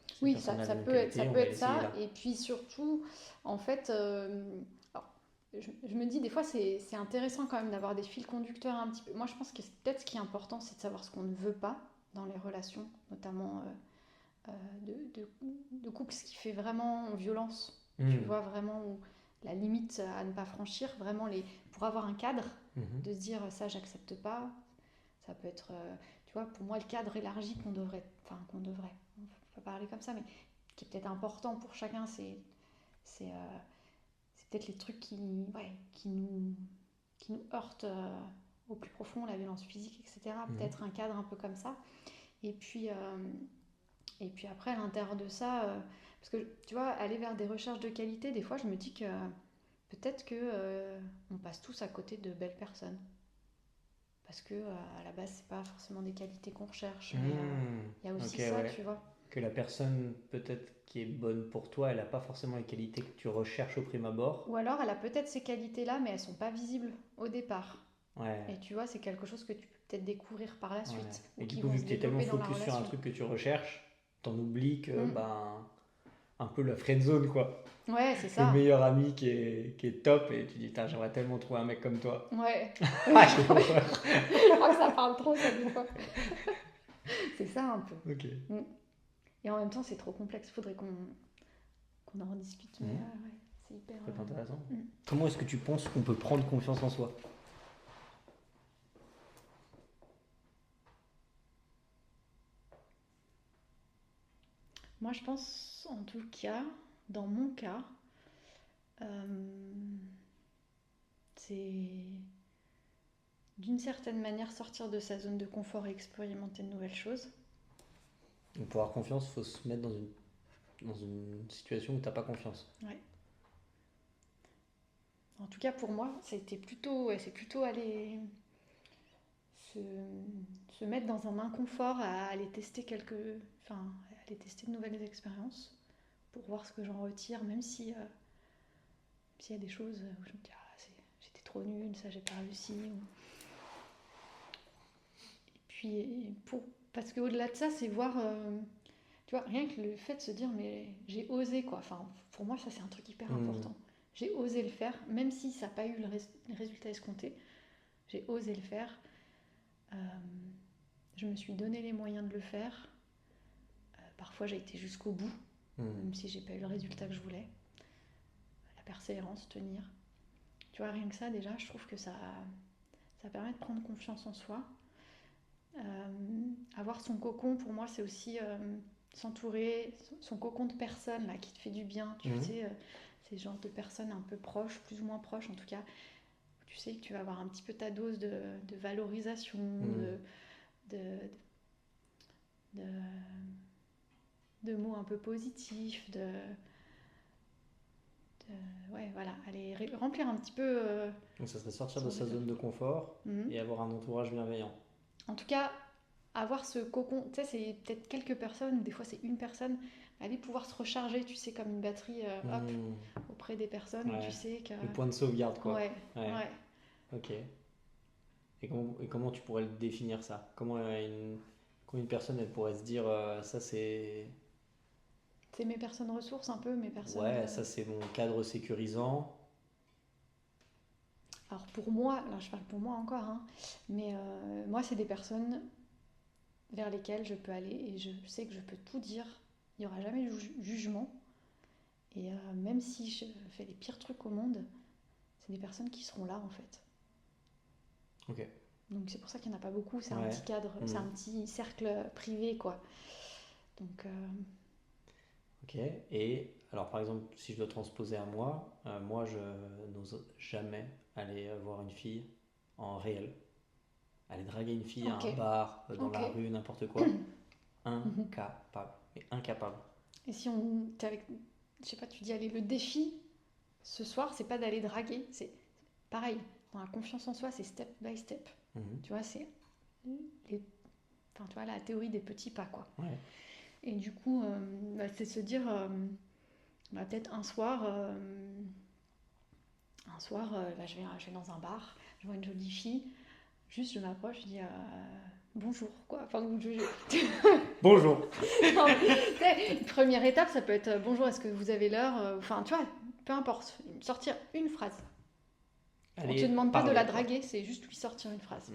Cette Oui, personne-là a les mêmes ça qualités, on peut va être essayer ça. là. Et puis surtout, en fait, alors, je me dis des fois c'est intéressant quand même d'avoir des fils conducteurs un petit peu. Moi je pense que peut-être ce qui est important c'est de savoir ce qu'on ne veut pas dans les relations, notamment de couple, ce qui fait vraiment violence. Tu vois, vraiment où la limite à ne pas franchir, vraiment pour avoir un cadre, de se dire ça j'accepte pas. Ça peut être, tu vois, pour moi le cadre élargi qu'on devrait, on peut pas parler comme ça, mais qui est peut-être important pour chacun, c'est peut-être les trucs qui nous heurtent au plus profond, la violence physique, etc. Peut-être un cadre un peu comme ça. Et puis, après, à l'intérieur de ça, parce que tu vois, aller vers des recherches de qualité, des fois, je me dis que peut-être que on passe tous à côté de belles personnes. Parce que à la base, c'est pas forcément des qualités qu'on recherche, mais il y a aussi Ok, ça, ouais. tu vois. Que la personne, peut-être, qui est bonne pour toi, elle n'a pas forcément les qualités que tu recherches au prime abord. Ou alors, elle a peut-être ces qualités-là, mais elles sont pas visibles au départ. Ouais. Et tu vois, c'est quelque chose que tu peux peut-être découvrir par la Ouais. suite, ou Et du qui coup, vont vu se que tu es tellement développer dans la focus sur un relation. truc que tu recherches, t'en oublies que, Mm. ben, un peu la friend zone, quoi. Ouais, c'est Le ça. meilleur ami qui est top, et tu dis, j'aimerais tellement trouver un mec comme toi. Ouais. Ah, quelle horreur. Je crois que ça parle trop, ça, des fois. C'est ça, un peu. Ok. Mm. Et en même temps, c'est trop complexe. Faudrait qu'on en rediscute. Mais ouais, c'est hyper... C'est intéressant. Mm. Comment est-ce que tu penses qu'on peut prendre confiance en soi? Moi, je pense, en tout cas, dans mon cas, c'est d'une certaine manière sortir de sa zone de confort et expérimenter de nouvelles choses. Donc, pour avoir confiance, il faut se mettre dans une situation où t'as pas confiance. Ouais. En tout cas, pour moi, c'était plutôt, ouais, c'est plutôt aller se, se mettre dans un inconfort à aller tester aller tester de nouvelles expériences pour voir ce que j'en retire, même si s'il y a des choses où je me dis j'étais trop nulle, ça j'ai pas réussi. Et puis parce qu'au-delà de ça, c'est voir, tu vois, rien que le fait de se dire mais j'ai osé quoi. Enfin, pour moi ça c'est un truc hyper important. J'ai osé le faire, même si ça n'a pas eu le résultat escompté. J'ai osé le faire. Euh, je me suis donné les moyens de le faire. Parfois j'ai été jusqu'au bout, même si j'ai pas eu le résultat que je voulais. La persévérance, tenir. Tu vois, rien que ça déjà, je trouve que ça permet de prendre confiance en soi. Avoir son cocon, pour moi, c'est aussi s'entourer, son cocon de personnes là, qui te fait du bien. Tu sais, ces genres de personnes un peu proches, plus ou moins proches en tout cas. Tu sais que tu vas avoir un petit peu ta dose de valorisation, de, de mots un peu positifs, ouais, voilà, aller remplir un petit peu. Donc ça serait sortir de sa zone de confort et avoir un entourage bienveillant. En tout cas, avoir ce cocon, tu sais, c'est peut-être quelques personnes, ou des fois c'est une personne, aller pouvoir se recharger, tu sais, comme une batterie, hop, auprès des personnes, où tu sais que... Le point de sauvegarde, quoi. Ouais. Ok. Et comment tu pourrais le définir, ça? Quand une personne, elle pourrait se dire, ça c'est... C'est mes personnes ressources un peu, mes personnes... Ouais, ça c'est mon cadre sécurisant. Alors pour moi, là je parle pour moi encore, hein, mais moi c'est des personnes vers lesquelles je peux aller et je sais que je peux tout dire. Il n'y aura jamais de jugement. Et même si je fais les pires trucs au monde, c'est des personnes qui seront là en fait. Ok. Donc c'est pour ça qu'il n'y en a pas beaucoup, c'est un Ouais. petit cadre, c'est un petit cercle privé quoi. Donc Ok. Et alors par exemple, si je dois transposer à moi, moi je n'ose jamais aller voir une fille en réel. Aller draguer une fille à ok, un bar, dans ok. la rue, n'importe quoi. Incapable. Mais incapable. Et si t'es avec, je sais pas, tu dis allez le défi ce soir, c'est pas d'aller draguer, c'est pareil. Dans la confiance en soi, c'est step by step. Tu vois, c'est les, enfin tu vois la théorie des petits pas quoi. Ouais. Et du coup, c'est se dire, peut-être un soir, là, je vais dans un bar, je vois une jolie fille, juste je m'approche, je dis bonjour, quoi. Enfin, Bonjour. non, première étape, ça peut être bonjour, est-ce que vous avez l'heure enfin, tu vois, peu importe, sortir une phrase. On te demande pas de la draguer, c'est juste lui sortir une phrase.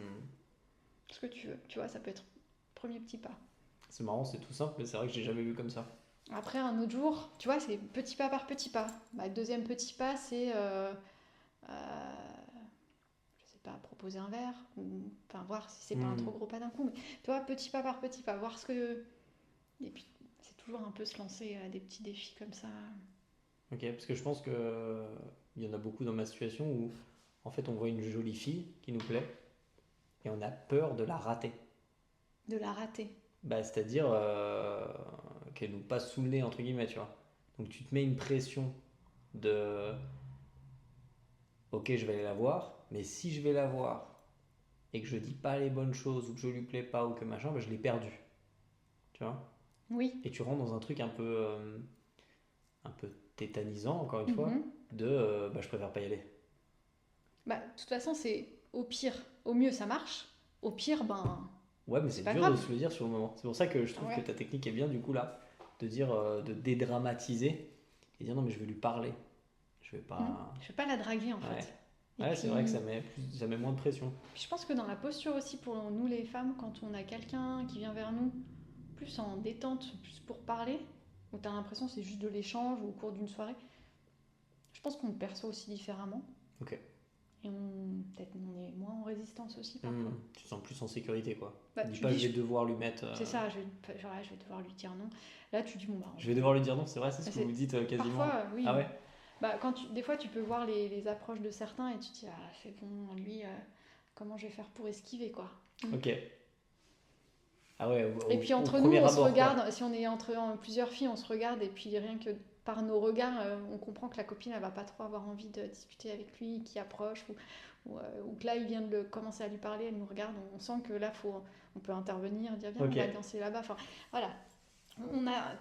Ce que tu veux, tu vois, ça peut être le premier petit pas. C'est marrant, c'est tout simple, mais c'est vrai que j'ai jamais vu comme ça. Après, un autre jour, tu vois, c'est petit pas par petit pas. Bah, deuxième petit pas, c'est je sais pas, proposer un verre, enfin voir si c'est pas un trop gros pas d'un coup, mais tu vois, petit pas par petit pas, voir ce que. Et puis, c'est toujours un peu se lancer à des petits défis comme ça. Ok, parce que je pense que il y en a beaucoup dans ma situation où en fait on voit une jolie fille qui nous plaît et on a peur de la rater. De la rater. Bah, c'est-à-dire qu'elle nous passe sous le nez entre guillemets, tu vois. Donc tu te mets une pression de ok, je vais aller la voir, mais si je vais la voir et que je dis pas les bonnes choses ou que je lui plais pas ou que machin, bah, je l'ai perdu. Tu vois. Oui. Et tu rentres dans un truc un peu tétanisant, encore une fois, Mhm. de bah, je préfère pas y aller. Bah, de toute façon, c'est au pire, au mieux ça marche, au pire, ben. Ouais, mais C'est c'est pas dur de grave. se le dire sur le moment. C'est pour ça que je trouve que ta technique est bien, du coup, là, de dire, de dédramatiser et dire non, mais je vais lui parler. Je vais pas. Je vais pas la draguer en Ouais. fait. Et Ouais, puis, c'est vrai que ça met moins de pression. je pense que dans la posture aussi pour nous les femmes, quand on a quelqu'un qui vient vers nous, plus en détente, plus pour parler, où tu as l'impression que c'est juste de l'échange ou au cours d'une soirée, je pense qu'on le perçoit aussi différemment. Ok. Et peut-être on est moins en résistance aussi parfois. Tu te sens plus en sécurité, quoi. Bah, Dis tu pas, dis, je vais devoir lui mettre. c'est ça, je vais devoir lui dire non. Là, tu dis, bon, bah. Je vais devoir lui dire non, c'est vrai, c'est ce que vous dites quasiment. Parfois, oui. Ah ouais. Bah, des fois, tu peux voir les approches de certains et tu te dis, ah, c'est bon, lui, comment je vais faire pour esquiver, quoi. Ok. Ah ouais, Et puis entre nous, on se regarde, si on est entre plusieurs filles, on se regarde et puis rien que par nos regards, on comprend que la copine, elle va pas trop avoir envie de discuter avec lui, qui approche, ou que là, il vient de commencer à lui parler, elle nous regarde, on sent que là, on peut intervenir, dire viens, on va danser là-bas. Enfin, voilà, on a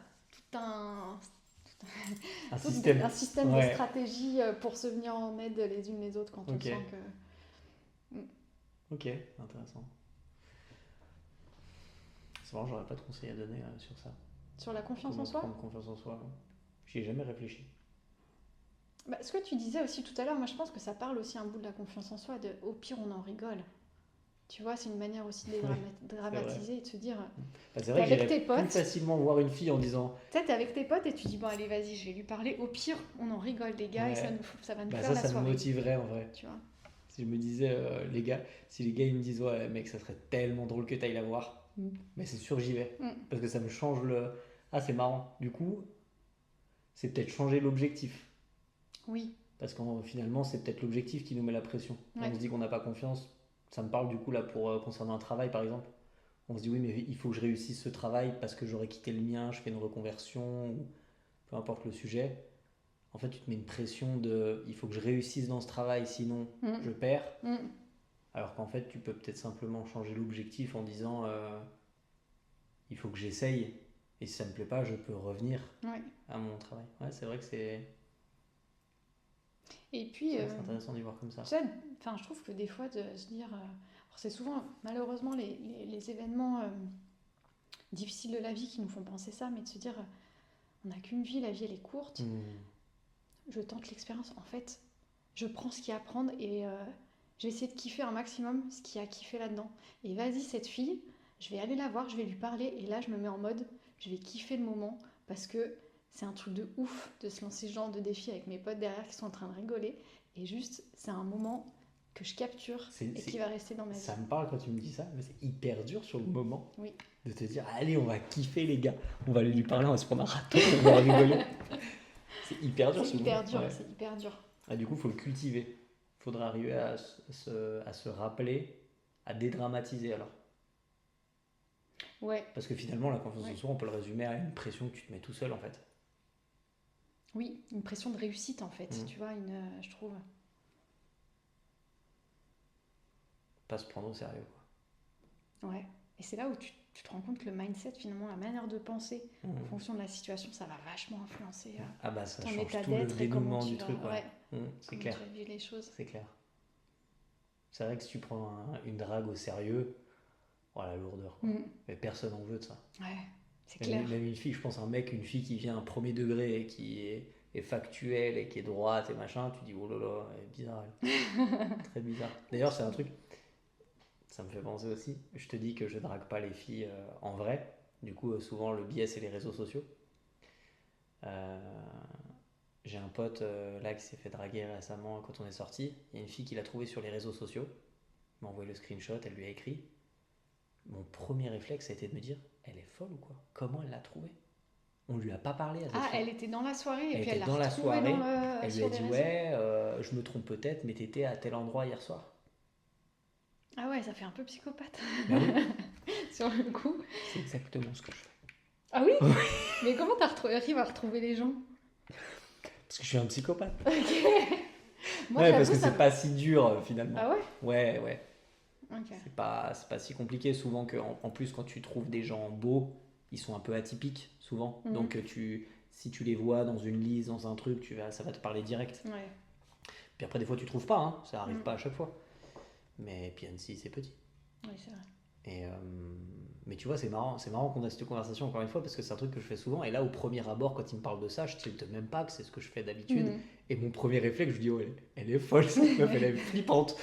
tout un système de stratégie pour se venir en aide les unes les autres quand on sent que... Ok, intéressant. C'est marrant, j'aurais pas de conseils à donner sur ça. Sur la confiance en soi. Prendre confiance en soi. J'y ai jamais réfléchi. Bah, ce que tu disais aussi tout à l'heure, moi je pense que ça parle aussi un bout de la confiance en soi, au pire on en rigole. Tu vois, c'est une manière aussi de dramatiser et de se dire. C'est vrai que j'irais plus facilement voir une fille en disant. Tu sais, t'es avec tes potes et tu dis bon allez vas-y, je vais lui parler. Au pire, on en rigole les gars et ça va nous faire la soirée. Ça me motiverait en vrai. Tu vois. Si je me disais les gars, si les gars ils me disent ouais mec ça serait tellement drôle que t'ailles la voir, mais c'est sûr j'y vais parce que ça me change le. Ah c'est marrant. Du coup, c'est peut-être changer l'objectif. Oui. Parce qu'en finalement c'est peut-être l'objectif qui nous met la pression. On se dit qu'on n'a pas confiance. Ça me parle du coup là pour concernant un travail par exemple. On se dit oui mais il faut que je réussisse ce travail parce que j'aurais quitté le mien, je fais une reconversion ou peu importe le sujet. En fait tu te mets une pression de il faut que je réussisse dans ce travail sinon je perds. Alors qu'en fait tu peux peut-être simplement changer l'objectif en disant il faut que j'essaye et si ça me plaît pas je peux revenir à mon travail. Ouais c'est vrai que c'est... Et puis, c'est intéressant d'y voir comme ça. Tu sais, je trouve que des fois, de se dire. C'est souvent, malheureusement, les événements difficiles de la vie qui nous font penser ça, mais de se dire, on n'a qu'une vie, la vie elle est courte, je tente l'expérience. En fait, je prends ce qu'il y a à prendre et je vais essayer de kiffer un maximum ce qu'il y a à kiffer là-dedans. Et vas-y, cette fille, je vais aller la voir, je vais lui parler, et là je me mets en mode, je vais kiffer le moment, parce que c'est un truc de ouf de se lancer ce genre de défi avec mes potes derrière qui sont en train de rigoler, et juste, c'est un moment que je capture et qui va rester dans ma vie. Ça me parle quand tu me dis ça, mais c'est hyper dur sur le moment Oui. de te dire allez, on va kiffer les gars, on va lui parler, on va se prendre un râteau, on va rigoler. C'est hyper dur. C'est hyper dur, c'est hyper dur. Ah, du coup, il faut le cultiver. Il faudra arriver à se rappeler, à dédramatiser alors. Ouais. Parce que finalement, la confiance en soi, on peut le résumer à une pression que tu te mets tout seul en fait. Oui, une pression de réussite en fait, tu vois, je trouve. Pas se prendre au sérieux, quoi. Ouais, et c'est là où tu te rends compte que le mindset, finalement, la manière de penser en fonction de la situation, ça va vachement influencer ça ton change état tout le d'être et comment dénouement tu du vas, truc. C'est clair. tu vas vivre les choses. C'est clair. C'est vrai que si tu prends une drague au sérieux, oh la lourdeur, quoi. Mais personne en veut de ça. Ouais, c'est clair. Même une fille, je pense une fille qui vient à premier degré et qui est factuelle et qui est droite et machin, tu dis oh là là, elle est bizarre elle. Très bizarre. D'ailleurs, c'est un truc, ça me fait penser aussi, je te dis que je drague pas les filles en vrai, du coup souvent le biais c'est les réseaux sociaux. J'ai un pote là qui s'est fait draguer récemment quand on est sorti, il y a une fille qui l'a trouvé sur les réseaux sociaux, il m'a envoyé le screenshot, elle lui a écrit. Mon premier réflexe a été de me dire, elle est folle ou quoi? Comment elle l'a trouvé? On lui a pas parlé à cette fille. Elle était dans la soirée et elle puis était elle l'a dans la retrouvée soirée, elle lui a sur les dit réseaux. ouais, je me trompe peut-être, mais t'étais à tel endroit hier soir. Ah ouais, ça fait un peu psychopathe. Bah oui. Sur le coup. C'est exactement ce que je fais. Ah oui. Mais comment t'arrives à retrouver les gens? Parce que je suis un psychopathe. Ok. Moi, ouais, parce que c'est pas si dur finalement. Ah ouais? Ouais. Okay. C'est pas si compliqué. Souvent en plus quand tu trouves des gens beaux, ils sont un peu atypiques souvent. Donc si tu les vois dans une liste, dans un truc, ça va te parler direct. Ouais. Puis après des fois tu trouves pas, hein, ça arrive pas à chaque fois. Mais puis Annecy c'est petit. Oui, c'est vrai. Et mais tu vois, c'est marrant qu'on a cette conversation encore une fois parce que c'est un truc que je fais souvent. Et là, au premier abord, quand il me parle de ça, je ne même pas que c'est ce que je fais d'habitude. Et mon premier réflexe, je dis, oh, elle est folle, cette meuf, elle est flippante.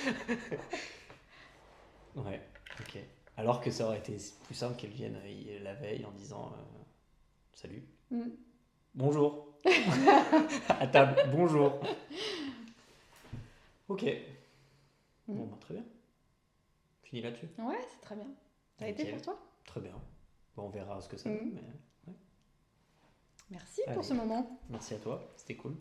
Ouais, ok. Alors que ça aurait été plus simple qu'elle vienne la veille en disant salut, bonjour, à table, bonjour. Ok. Bon, bah, très bien. Fini là-dessus. Ouais, c'est très bien. Ça a été pour toi? Très bien. Bon, on verra ce que ça donne. Mais... Merci pour ce moment. Merci à toi, c'était cool.